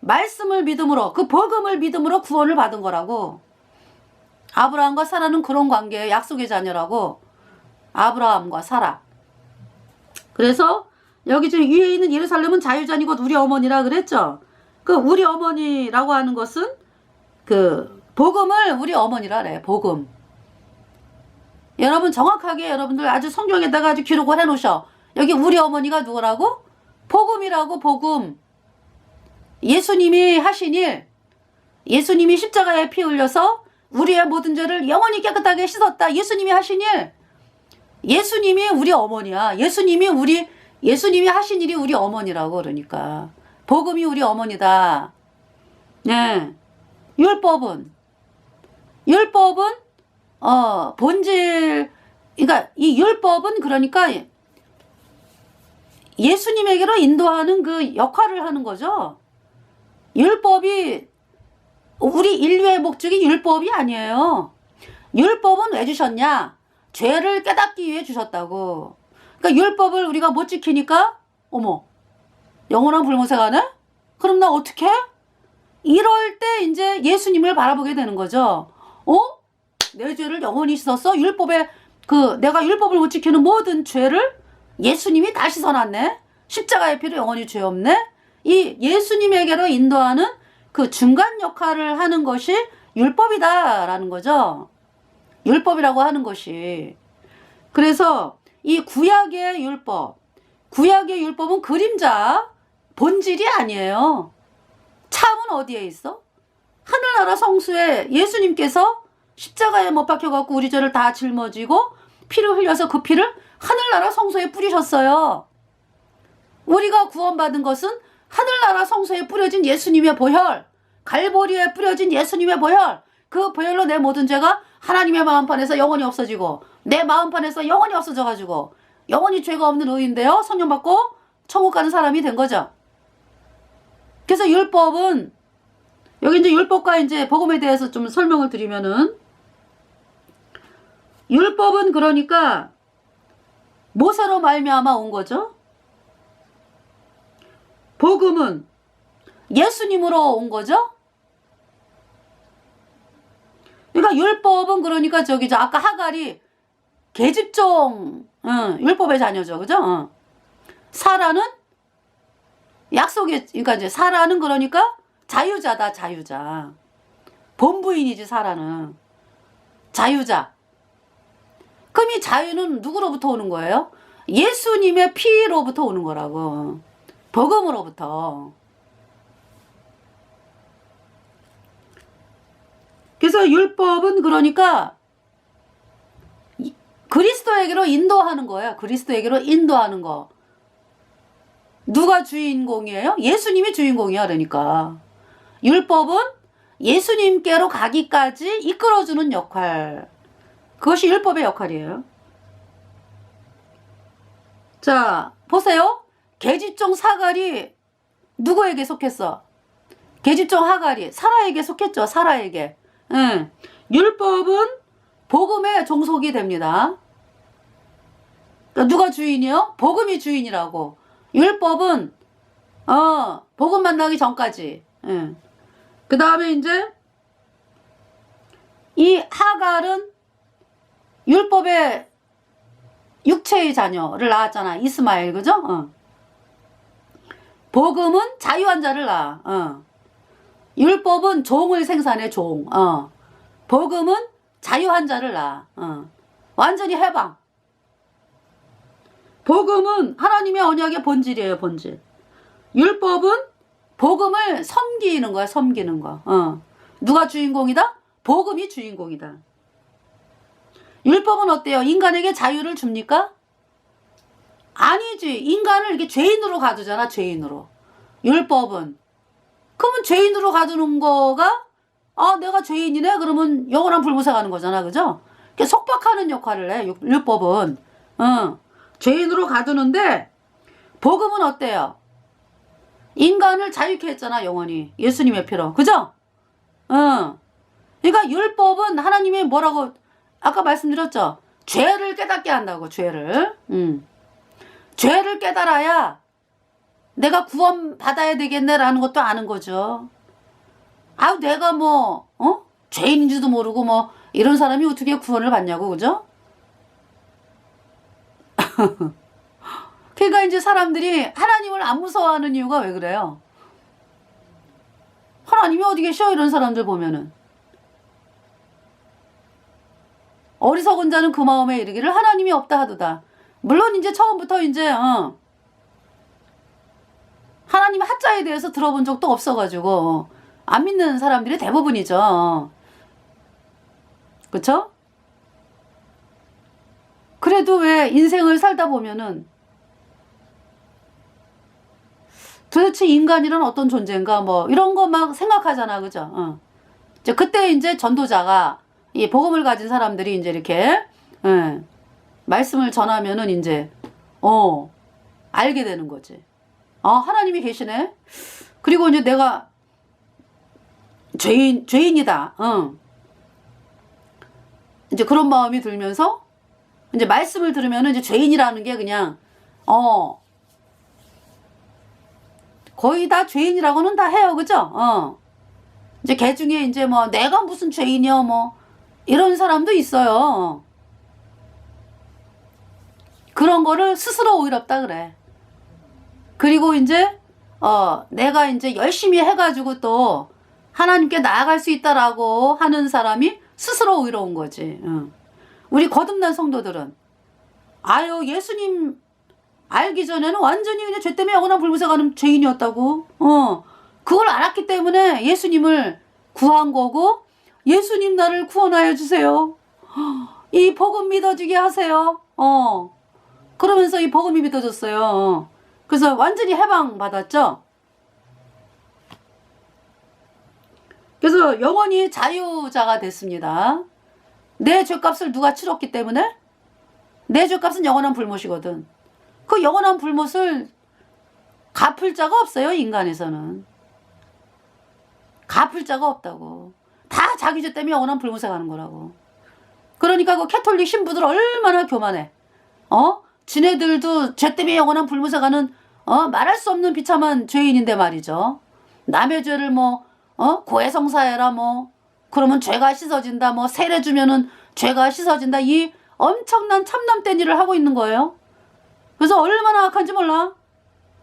말씀을 믿음으로, 그 복음을 믿음으로 구원을 받은 거라고. 아브라함과 사라는 그런 관계예요. 약속의 자녀라고. 아브라함과 사라. 그래서 여기 지금 위에 있는 예루살렘은 자유자니 곧 우리 어머니라 그랬죠. 그 우리 어머니라고 하는 것은 그 복음을 우리 어머니라 그래. 복음. 여러분 정확하게 여러분들 아주 성경에다가 아주 기록을 해놓으셔. 여기 우리 어머니가 누구라고? 복음이라고. 복음. 예수님이 하신 일. 예수님이 십자가에 피 흘려서 우리의 모든 죄를 영원히 깨끗하게 씻었다. 예수님이 하신 일. 예수님이 우리 어머니야. 예수님이 하신 일이 우리 어머니라고. 그러니까 복음이 우리 어머니다. 네. 율법은 본질, 그러니까 이 율법은 그러니까 예수님에게로 인도하는 그 역할을 하는 거죠. 율법이 우리 인류의 목적이 율법이 아니에요. 율법은 왜 주셨냐? 죄를 깨닫기 위해 주셨다고. 그러니까 율법을 우리가 못 지키니까 어머 영원한 불못에 가네? 그럼 나 어떡해? 이럴 때 이제 예수님을 바라보게 되는 거죠. 내 죄를 영원히 씻었어? 내가 율법을 못 지키는 모든 죄를 예수님이 다 씻어놨네? 십자가의 피로 영원히 죄 없네? 이 예수님에게로 인도하는 그 중간 역할을 하는 것이 율법이다라는 거죠. 율법이라고 하는 것이. 그래서 이 구약의 율법은 그림자, 본질이 아니에요. 참은 어디에 있어? 하늘나라 성수에 예수님께서 십자가에 못 박혀갖고 우리 죄를 다 짊어지고 피를 흘려서 그 피를 하늘나라 성소에 뿌리셨어요. 우리가 구원받은 것은 하늘나라 성소에 뿌려진 예수님의 보혈, 갈보리에 뿌려진 예수님의 보혈, 그 보혈로 내 모든 죄가 하나님의 마음판에서 영원히 없어지고 내 마음판에서 영원히 없어져가지고 영원히 죄가 없는 의인데요. 성령 받고 천국 가는 사람이 된 거죠. 그래서 율법은 여기 이제 율법과 이제 복음에 대해서 좀 설명을 드리면은 율법은 그러니까 모세로 말미암아 온 거죠. 복음은 예수님으로 온 거죠. 그러니까 율법은 그러니까 저기죠. 아까 하갈이 계집종 율법의 자녀죠. 그죠? 사라는 약속의, 그러니까 이제 사라는 그러니까 자유자다, 자유자. 본부인이지, 사라는. 자유자. 그럼 이 자유는 누구로부터 오는 거예요? 예수님의 피로부터 오는 거라고. 복음으로부터. 그래서 율법은 그러니까 그리스도에게로 인도하는 거예요. 그리스도에게로 인도하는 거. 누가 주인공이에요? 예수님이 주인공이야. 그러니까 율법은 예수님께로 가기까지 이끌어주는 역할. 그것이 율법의 역할이에요. 자, 보세요. 계집종 하갈이 누구에게 속했어? 계집종 하갈이 사라에게 속했죠. 사라에게. 율법은 복음의 종속이 됩니다. 그러니까 누가 주인이요? 복음이 주인이라고. 율법은 복음 만나기 전까지. 그 다음에 이제 이 하갈은 율법의 육체의 자녀를 낳았잖아. 이스마엘, 그죠? 복음은 자유한 자를 낳아. 율법은 종을 생산해, 종. 복음은 자유한 자를 낳아. 완전히 해방. 복음은 하나님의 언약의 본질이에요, 본질. 율법은 복음을 섬기는 거야, 섬기는 거. 누가 주인공이다? 복음이 주인공이다. 율법은 어때요? 인간에게 자유를 줍니까? 아니지. 인간을 이렇게 죄인으로 가두잖아, 죄인으로. 율법은. 그러면 죄인으로 가두는 거가, 내가 죄인이네? 그러면 영원한 불무사 가는 거잖아, 그죠? 속박하는 역할을 해, 율법은. 죄인으로 가두는데, 복음은 어때요? 인간을 자유케 했잖아, 영원히. 예수님의 피로. 그죠? 그러니까 율법은 하나님이 뭐라고, 아까 말씀드렸죠? 죄를 깨닫게 한다고, 죄를. 죄를 깨달아야 내가 구원 받아야 되겠네라는 것도 아는 거죠. 내가 죄인인지도 모르고 이런 사람이 어떻게 구원을 받냐고, 그죠? 그러니까 이제 사람들이 하나님을 안 무서워하는 이유가 왜 그래요? 하나님이 어디 계셔? 이런 사람들 보면은. 어리석은 자는 그 마음에 이르기를 하나님이 없다 하도다. 물론 이제 처음부터 이제 하나님 하자에 대해서 들어본 적도 없어가지고 안 믿는 사람들이 대부분이죠. 그쵸? 그래도 왜 인생을 살다 보면은 도대체 인간이란 어떤 존재인가 이런 거 막 생각하잖아, 그죠? 이제 그때 이제 전도자가 이 복음을 가진 사람들이 이제 이렇게 말씀을 전하면은 이제 알게 되는 거지. 하나님이 계시네. 그리고 이제 내가 죄인이다. 이제 그런 마음이 들면서 이제 말씀을 들으면은 이제 죄인이라는 게 그냥 거의 다 죄인이라고는 다 해요, 그죠? 이제 개 중에 이제 내가 무슨 죄인이야 이런 사람도 있어요. 그런 거를 스스로 오히렵다 그래. 그리고 이제 내가 이제 열심히 해가지고 또 하나님께 나아갈 수 있다라고 하는 사람이 스스로 의로운 거지. 우리 거듭난 성도들은 예수님 알기 전에는 완전히 그냥 죄 때문에 영원한 불무사 가는 죄인이었다고. 그걸 알았기 때문에 예수님을 구한 거고, 예수님 나를 구원하여 주세요. 이 복음 믿어지게 하세요. 그러면서 이 복음이 믿어졌어요. 그래서 완전히 해방 받았죠. 그래서 영원히 자유자가 됐습니다. 내 죄값을 누가 치렀기 때문에 내 죄값은 영원한 불못이거든. 그 영원한 불못을 갚을 자가 없어요, 인간에서는. 갚을 자가 없다고. 다 자기 죄 때문에 영원한 불못에 가는 거라고. 그러니까 그 캐톨릭 신부들 얼마나 교만해. 지네들도 죄 때문에 영원한 불못에 가는 말할 수 없는 비참한 죄인인데 말이죠. 남의 죄를 뭐 고해성사해라 뭐 그러면 죄가 씻어진다 뭐 세례 주면은 죄가 씻어진다 이 엄청난 참남된 일을 하고 있는 거예요. 그래서 얼마나 악한지 몰라.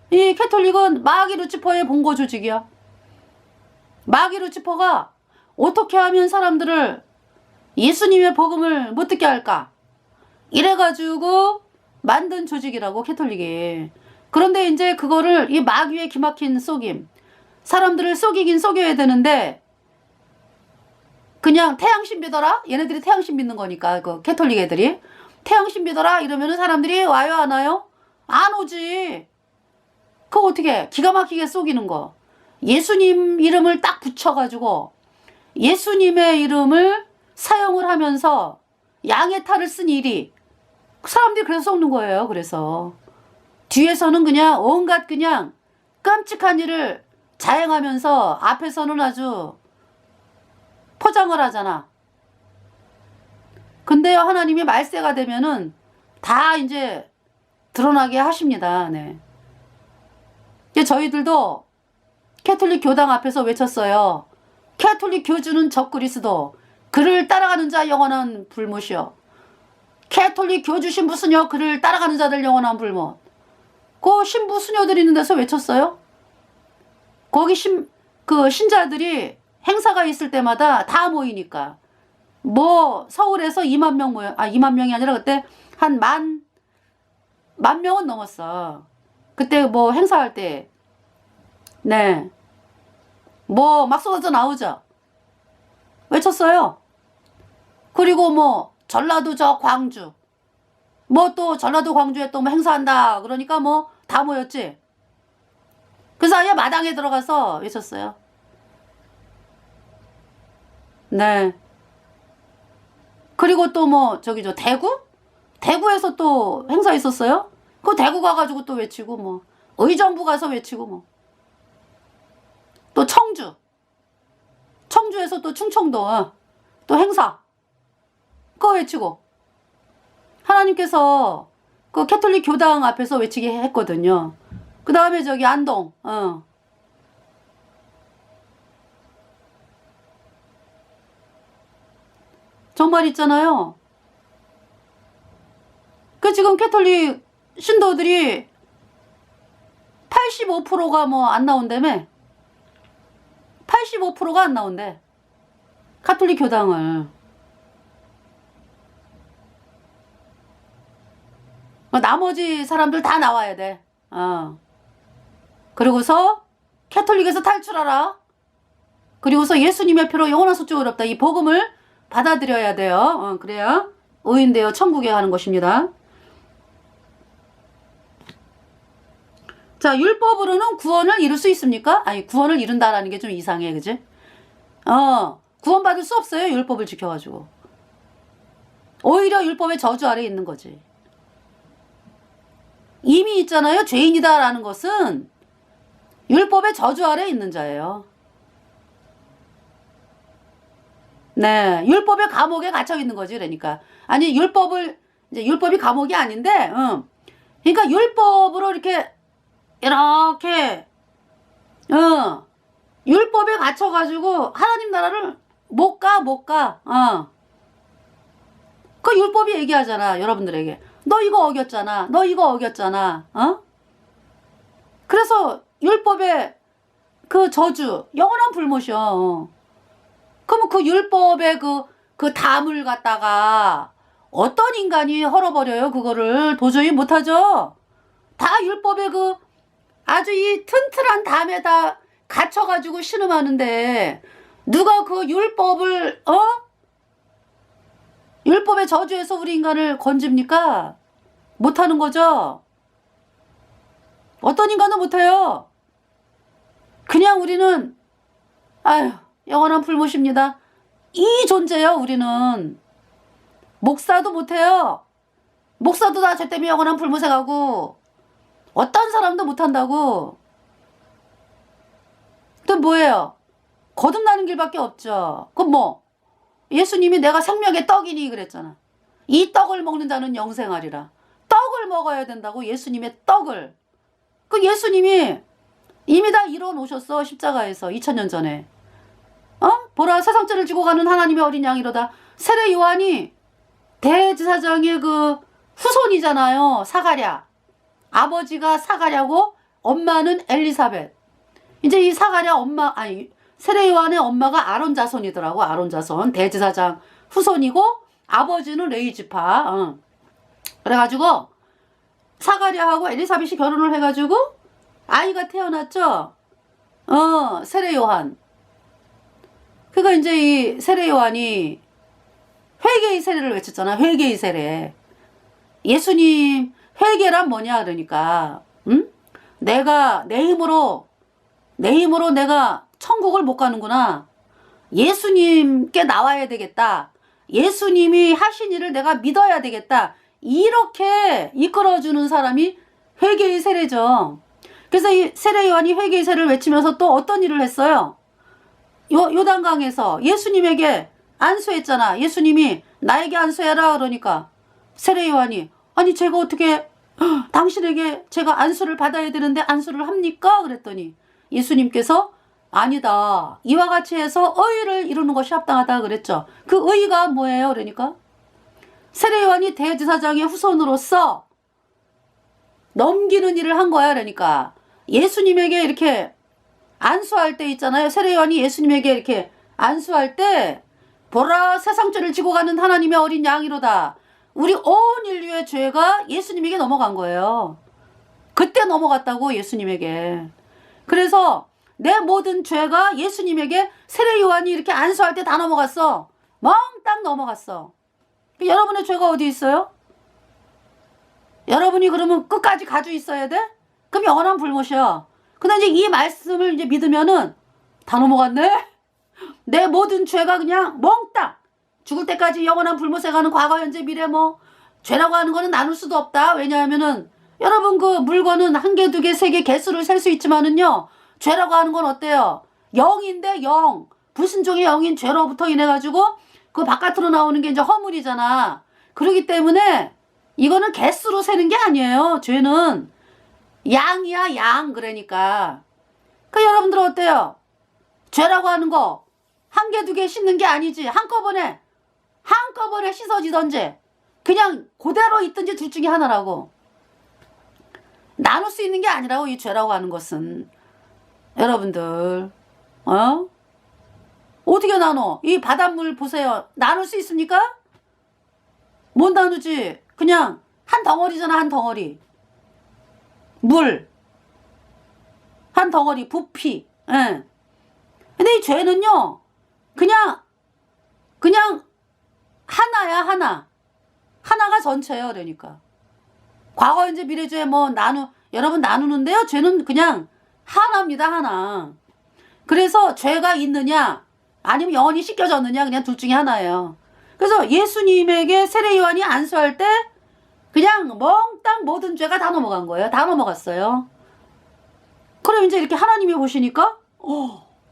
이 캐톨릭은 마귀 루치퍼의 본거 조직이야. 마귀 루치퍼가 어떻게 하면 사람들을 예수님의 복음을 못 듣게 할까? 이래가지고 만든 조직이라고 캐톨릭이. 그런데 이제 그거를 이 마귀의 기막힌 속임. 사람들을 속이긴 속여야 되는데 그냥 태양신 믿어라? 얘네들이 태양신 믿는 거니까 그 캐톨릭 애들이 태양신 믿어라 이러면은 사람들이 와요 안 와요? 안 오지. 그거 어떻게 기가 막히게 속이는 거. 예수님 이름을 딱 붙여가지고 예수님의 이름을 사용을 하면서 양의 탈을 쓴 일이 사람들이 그래서 속는 거예요. 그래서 뒤에서는 그냥 온갖 그냥 끔찍한 일을 자행하면서 앞에서는 아주 포장을 하잖아. 근데요 하나님이 말세가 되면은 다 이제 드러나게 하십니다. 네. 저희들도 캐톨릭 교당 앞에서 외쳤어요. 캐톨릭 교주는 적그리스도 그를 따라가는 자 영원한 불못이요. 캐톨릭 교주 신부 수녀 그를 따라가는 자들 영원한 불못. 그 신부 수녀들 있는 데서 외쳤어요. 거기 그 신자들이 행사가 있을 때마다 다 모이니까 뭐 서울에서 2만 명 모여 2만 명이 아니라 그때 한 만 명은 넘었어. 그때 뭐 행사할 때 네. 뭐 막 쏟아져 나오죠. 외쳤어요. 그리고 뭐 전라도 저 광주 뭐 또 전라도 광주에 또 뭐 행사한다 그러니까 뭐 다 모였지. 그래서 아예 마당에 들어가서 외쳤어요. 네. 그리고 또 뭐 저기 저 대구에서 또 행사 있었어요. 그 대구 가가지고 또 외치고 뭐 의정부 가서 외치고 뭐 또 청주에서 또 충청도 또 행사 그거 외치고 하나님께서 그 캐톨릭 교당 앞에서 외치게 했거든요. 그 다음에 저기 안동 정말 있잖아요. 그 지금 캐톨릭 신도들이 85%가 뭐 안 나온다며. 85%가 안 나온대. 가톨릭 교당을. 나머지 사람들 다 나와야 돼. 그리고서 캐톨릭에서 탈출하라. 그리고서 예수님의 피로 영원한 소중을 없다. 이 복음을 받아들여야 돼요. 그래야 의인되어 천국에 가는 것입니다. 자, 율법으로는 구원을 이룰 수 있습니까? 아니, 구원을 이룬다라는 게 좀 이상해, 그지? 구원받을 수 없어요, 율법을 지켜가지고. 오히려 율법의 저주 아래에 있는 거지. 이미 있잖아요, 죄인이다라는 것은 율법의 저주 아래에 있는 자예요. 네, 율법의 감옥에 갇혀 있는 거지, 그러니까. 아니, 이제 율법이 감옥이 아닌데, 그러니까 율법으로 이렇게 율법에 갇혀가지고 하나님 나라를 못 가. 그 율법이 얘기하잖아, 여러분들에게. 너 이거 어겼잖아. 그래서 율법의 그 저주, 영원한 불못이요. 그럼 그 율법의 그 담을 갖다가 어떤 인간이 헐어버려요, 그거를. 도저히 못하죠. 다 율법의 아주 이 튼튼한 담에다 갇혀가지고 신음하는데 누가 그 율법을 율법의 저주에서 우리 인간을 건집니까? 못하는 거죠. 어떤 인간도 못해요. 그냥 우리는 영원한 불못입니다. 이 존재요. 우리는 목사도 못해요. 목사도 다 죄 때문에 영원한 불못에 가고 어떤 사람도 못한다고. 또 뭐예요? 거듭나는 길밖에 없죠. 그럼 뭐 예수님이 내가 생명의 떡이니 그랬잖아. 이 떡을 먹는 자는 영생하리라. 떡을 먹어야 된다고 예수님의 떡을. 그 예수님이 이미 다 이뤄 놓으셨어. 십자가에서 2000년 전에. 보라 세상죄를 지고 가는 하나님의 어린 양이로다. 세례 요한이 대제사장의 그 후손이잖아요. 사가랴. 아버지가 사가랴고 엄마는 엘리사벳. 이제 이 사가랴 엄마, 아니 세례 요한의 엄마가 아론 자손이더라고. 아론 자손. 대제사장 후손이고 아버지는 레위 지파. 그래가지고 사가랴하고 엘리사벳이 결혼을 해가지고 아이가 태어났죠. 세례 요한. 그러니까 이제 이 세례 요한이 회개의 세례를 외쳤잖아. 회개의 세례. 예수님 회개란 뭐냐 그러니까 내가 내 힘으로 내가 천국을 못 가는구나. 예수님께 나와야 되겠다. 예수님이 하신 일을 내가 믿어야 되겠다. 이렇게 이끌어주는 사람이 회개의 세례죠. 그래서 이 세례 요한이 회개의 세례를 외치면서 또 어떤 일을 했어요? 요단강에서 예수님에게 안수했잖아. 예수님이 나에게 안수해라 그러니까 세례 요한이 아니 제가 어떻게 당신에게 제가 안수를 받아야 되는데 안수를 합니까? 그랬더니 예수님께서 아니다. 이와 같이 해서 의를 이루는 것이 합당하다 그랬죠. 그 의가 뭐예요? 그러니까 세례 요한이 대제사장의 후손으로서 넘기는 일을 한 거야. 그러니까 예수님에게 이렇게 안수할 때 있잖아요. 세례 요한이 예수님에게 이렇게 안수할 때 보라 세상죄를 지고 가는 하나님의 어린 양이로다. 우리 온 인류의 죄가 예수님에게 넘어간 거예요. 그때 넘어갔다고 예수님에게. 그래서 내 모든 죄가 예수님에게 세례 요한이 이렇게 안수할 때 다 넘어갔어. 멍땅 넘어갔어. 여러분의 죄가 어디 있어요? 여러분이 그러면 끝까지 가지고 있어야 돼? 그럼 영원한 불못이야. 근데 이제 이 말씀을 이제 믿으면은 다 넘어갔네? 내 모든 죄가 그냥 멍땅 죽을 때까지 영원한 불못에 가는 과거, 현재, 미래 뭐 죄라고 하는 거는 나눌 수도 없다. 왜냐하면은 여러분 그 물건은 한 개, 두 개, 세 개 개수를 셀 수 있지만은요. 죄라고 하는 건 어때요? 영인데 영. 불순종의 영인 죄로부터 인해 가지고 그 바깥으로 나오는 게 이제 허물이잖아. 그렇기 때문에 이거는 개수로 세는 게 아니에요. 죄는 양이야 양. 그러니까 그 여러분들은 어때요? 죄라고 하는 거 한 개, 두 개 씻는 게 아니지. 한꺼번에 씻어지던지 그냥 그대로 있든지 둘 중에 하나라고. 나눌 수 있는 게 아니라고 이 죄라고 하는 것은. 여러분들 어떻게 나눠? 이 바닷물 보세요. 나눌 수 있습니까? 못 나누지. 그냥 한 덩어리잖아. 한 덩어리 물 한 덩어리 부피. 예. 근데 이 죄는요 그냥 하나야. 하나가 전체예요. 그러니까 과거 현재 미래죄 뭐 여러분 나누는데요. 죄는 그냥 하나입니다. 하나. 그래서 죄가 있느냐 아니면 영원히 씻겨졌느냐 그냥 둘 중에 하나예요. 그래서 예수님에게 세례 요한이 안수할 때 그냥 멍땅 모든 죄가 다 넘어간 거예요. 다 넘어갔어요. 그럼 이제 이렇게 하나님이 보시니까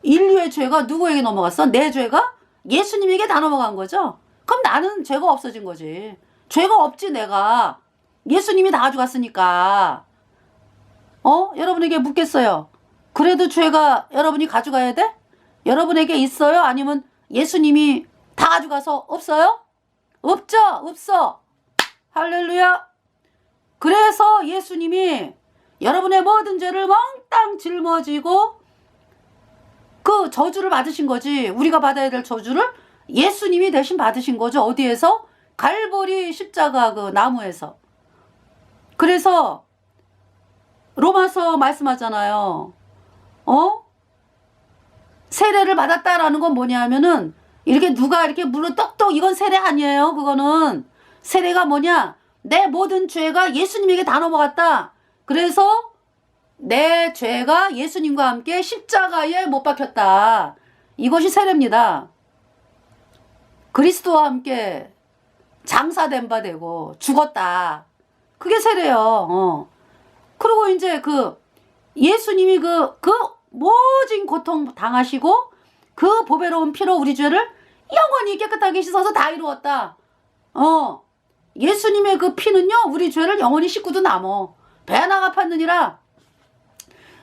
인류의 죄가 누구에게 넘어갔어? 내 죄가? 예수님에게 다 넘어간 거죠. 그럼 나는 죄가 없어진 거지. 죄가 없지 내가. 예수님이 다 가져갔으니까. 여러분에게 묻겠어요. 그래도 죄가 여러분이 가져가야 돼? 여러분에게 있어요? 아니면 예수님이 다 가져가서 없어요? 없죠? 없어. 할렐루야. 그래서 예수님이 여러분의 모든 죄를 몽땅 짊어지고 그 저주를 받으신 거지. 우리가 받아야 될 저주를 예수님이 대신 받으신 거죠. 어디에서? 갈보리 십자가 그 나무에서. 그래서 로마서 말씀하잖아요. 세례를 받았다라는 건 뭐냐 하면은 이렇게 누가 이렇게 물로 똑똑 이건 세례 아니에요. 그거는 세례가 뭐냐? 내 모든 죄가 예수님에게 다 넘어갔다. 그래서 내 죄가 예수님과 함께 십자가에 못 박혔다. 이것이 세례입니다. 그리스도와 함께 장사된 바 되고 죽었다. 그게 세례요. 그리고 이제 그 예수님이 그 모진 고통 당하시고 그 보배로운 피로 우리 죄를 영원히 깨끗하게 씻어서 다 이루었다. 예수님의 그 피는요 우리 죄를 영원히 씻고도 남어. 배나가 팠느니라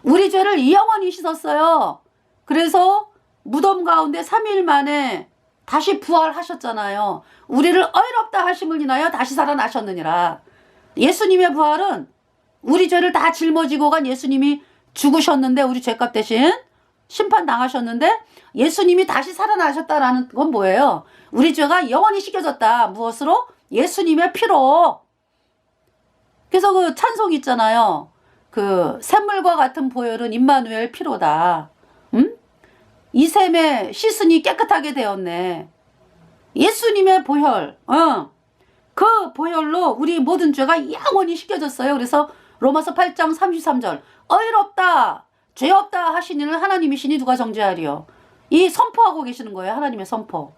우리 죄를 영원히 씻었어요. 그래서 무덤 가운데 3일 만에 다시 부활하셨잖아요. 우리를 어이롭다 하심을 인하여 다시 살아나셨느니라. 예수님의 부활은 우리 죄를 다 짊어지고 간 예수님이 죽으셨는데 우리 죄값 대신 심판당하셨는데 예수님이 다시 살아나셨다라는 건 뭐예요? 우리 죄가 영원히 씻겨졌다. 무엇으로? 예수님의 피로. 그래서 그 찬송 있잖아요. 그 샘물과 같은 보혈은 임마누엘 피로다. 이 샘에 씻으니 깨끗하게 되었네. 예수님의 보혈. 그 보혈로 우리 모든 죄가 영원히 씻겨졌어요. 그래서 로마서 8장 33절 어이롭다 죄 없다 하시니는 하나님이시니 누가 정죄하리요. 이 선포하고 계시는 거예요. 하나님의 선포.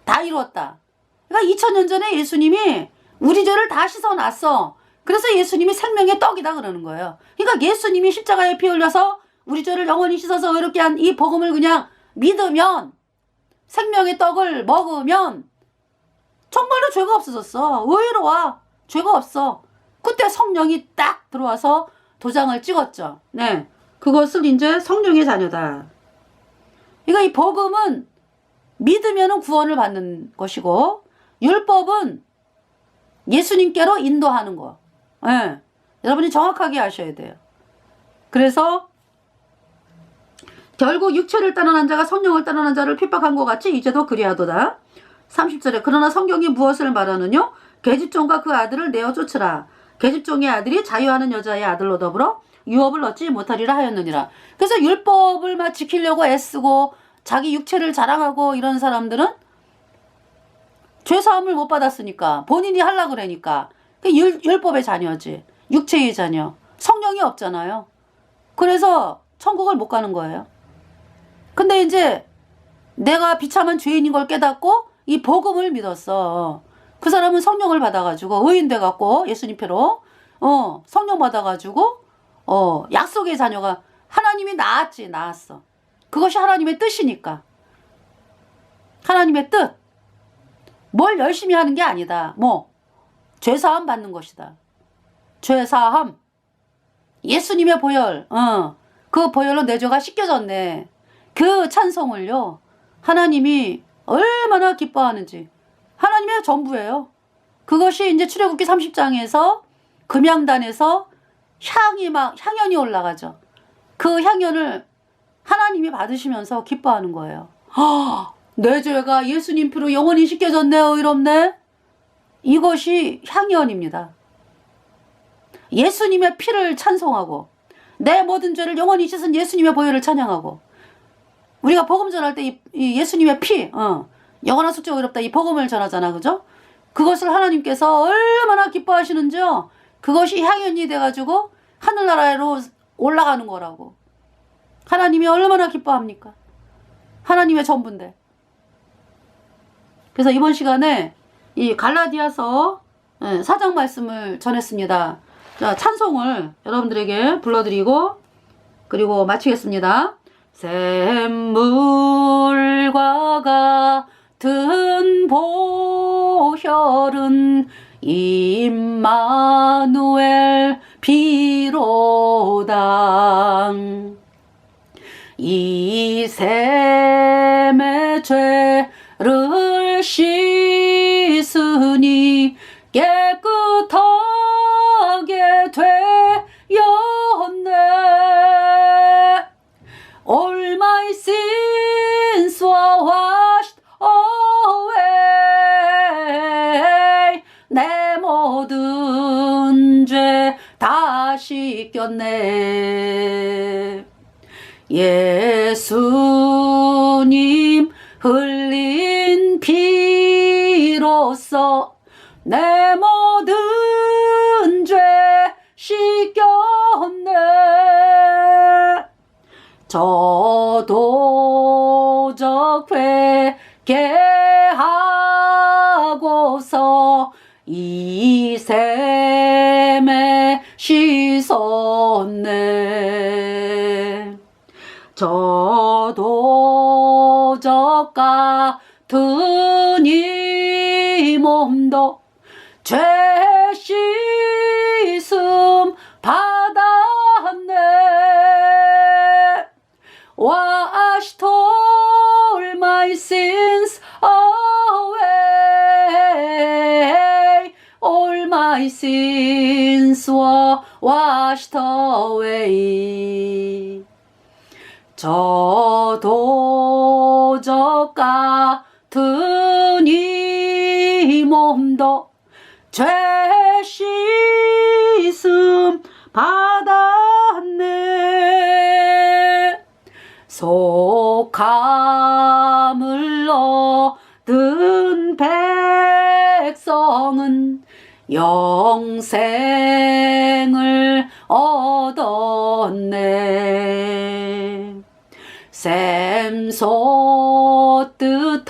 다 이루었다. 그러니까 2000년 전에 예수님이 우리 죄를 다 씻어놨어. 그래서 예수님이 생명의 떡이다 그러는 거예요. 그러니까 예수님이 십자가에 피 흘려서 우리 죄를 영원히 씻어서 의롭게 한 이 복음을 그냥 믿으면 생명의 떡을 먹으면 정말로 죄가 없어졌어. 의로워. 죄가 없어. 그때 성령이 딱 들어와서 도장을 찍었죠. 네. 그것을 이제 성령의 자녀다. 그러니까 이 복음은 믿으면 구원을 받는 것이고 율법은 예수님께로 인도하는 거. 네. 여러분이 정확하게 아셔야 돼요. 그래서 결국 육체를 떠난 자가 성령을 떠난 자를 핍박한 것 같이 이제도 그리하도다. 30절에 그러나 성경이 무엇을 말하느뇨? 계집종과 그 아들을 내어 쫓으라. 계집종의 아들이 자유하는 여자의 아들로 더불어 유업을 얻지 못하리라 하였느니라. 그래서 율법을 막 지키려고 애쓰고 자기 육체를 자랑하고 이런 사람들은 죄사함을 못 받았으니까 본인이 하려고 그러니까 율법의 자녀지. 육체의 자녀. 성령이 없잖아요. 그래서 천국을 못 가는 거예요. 근데 이제 내가 비참한 죄인인 걸 깨닫고 이 복음을 믿었어. 그 사람은 성령을 받아가지고 의인 돼갖고 예수님 표로 성령 받아가지고 약속의 자녀가 하나님이 낳았어. 그것이 하나님의 뜻이니까. 하나님의 뜻. 뭘 열심히 하는 게 아니다. 죄사함 받는 것이다. 죄사함. 예수님의 보혈. 그 보혈로 내 죄가 씻겨졌네. 그 찬송을요. 하나님이 얼마나 기뻐하는지. 하나님의 전부예요. 그것이 이제 출애굽기 30장에서 금양단에서 향연이 올라가죠. 그 향연을 하나님이 받으시면서 기뻐하는 거예요. 내 죄가 예수님 피로 영원히 씻겨졌네. 의롭네. 이것이 향연입니다. 예수님의 피를 찬송하고 내 모든 죄를 영원히 씻은 예수님의 보혈을 찬양하고 우리가 복음 전할 때 이 예수님의 피 영원한 속죄 의롭다 이 복음을 전하잖아. 그죠? 그것을 하나님께서 얼마나 기뻐하시는지요. 그것이 향연이 돼가지고 하늘나라로 올라가는 거라고. 하나님이 얼마나 기뻐합니까? 하나님의 전부인데. 그래서 이번 시간에 이 갈라디아서 4장 말씀을 전했습니다. 자, 찬송을 여러분들에게 불러드리고 그리고 마치겠습니다. 샘물과 같은 보혈은 임마누엘 피로다. 이 샘의 죄를 씻으니 깨끗하게 되었네. All my sins were washed away. 내 모든 죄 다 씻겼네. 예수님 흘린 피로써 내 모든 죄 씻겼네. 저도 회개하고서 이 샘에 씻었네. 저도 적 같은 이 몸도 죄 씻음 받았네. Washed all my sins away. All my sins were washed away. 저도 저 같은 이 몸도 죄 씻음 받았네. 속함을 얻은 백성은 영생을 얻었네. 샘솟듯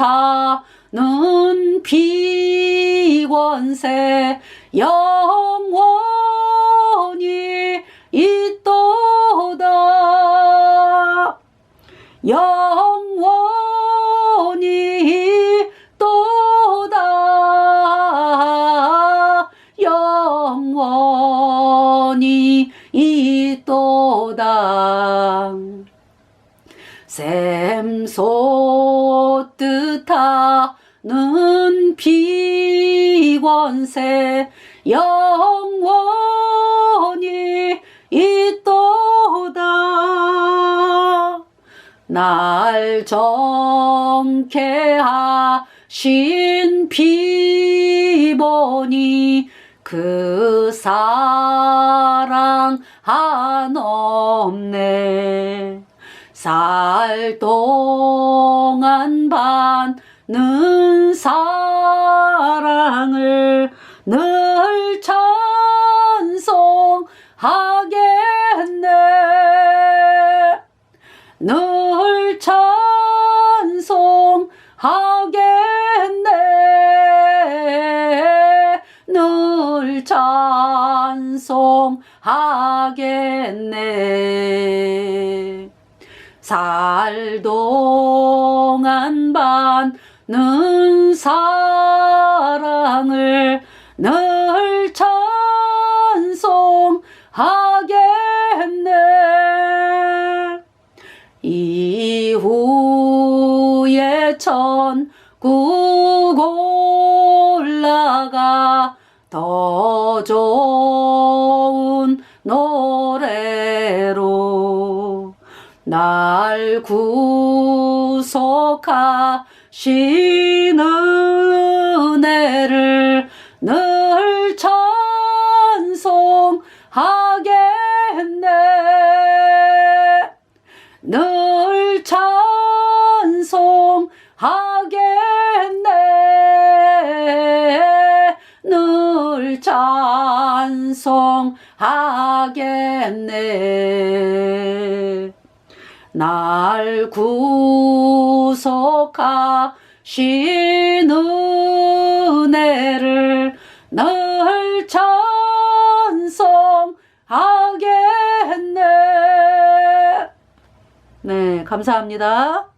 하는 비권세 영원히 있도다. 영원히 있도다. 영원히 있도다. 샘솟듯 하는 비권세 영원히 있도다. 날 정케 하신 비보니 그 사랑 한없네. 살 동안 받는 사랑을 늘 찬송하겠네. 늘 찬송하겠네. 늘 찬송하겠네. 살 동안 받는 사랑을 늘 찬송하겠네. 이후에 천국 올라가 더 좋은 노래로 날 구속하신 은혜를 늘 찬송하겠네. 늘 찬송하겠네. 늘 찬송하겠네. 날 구속하신 은혜를 늘 찬송하겠네. 네, 감사합니다.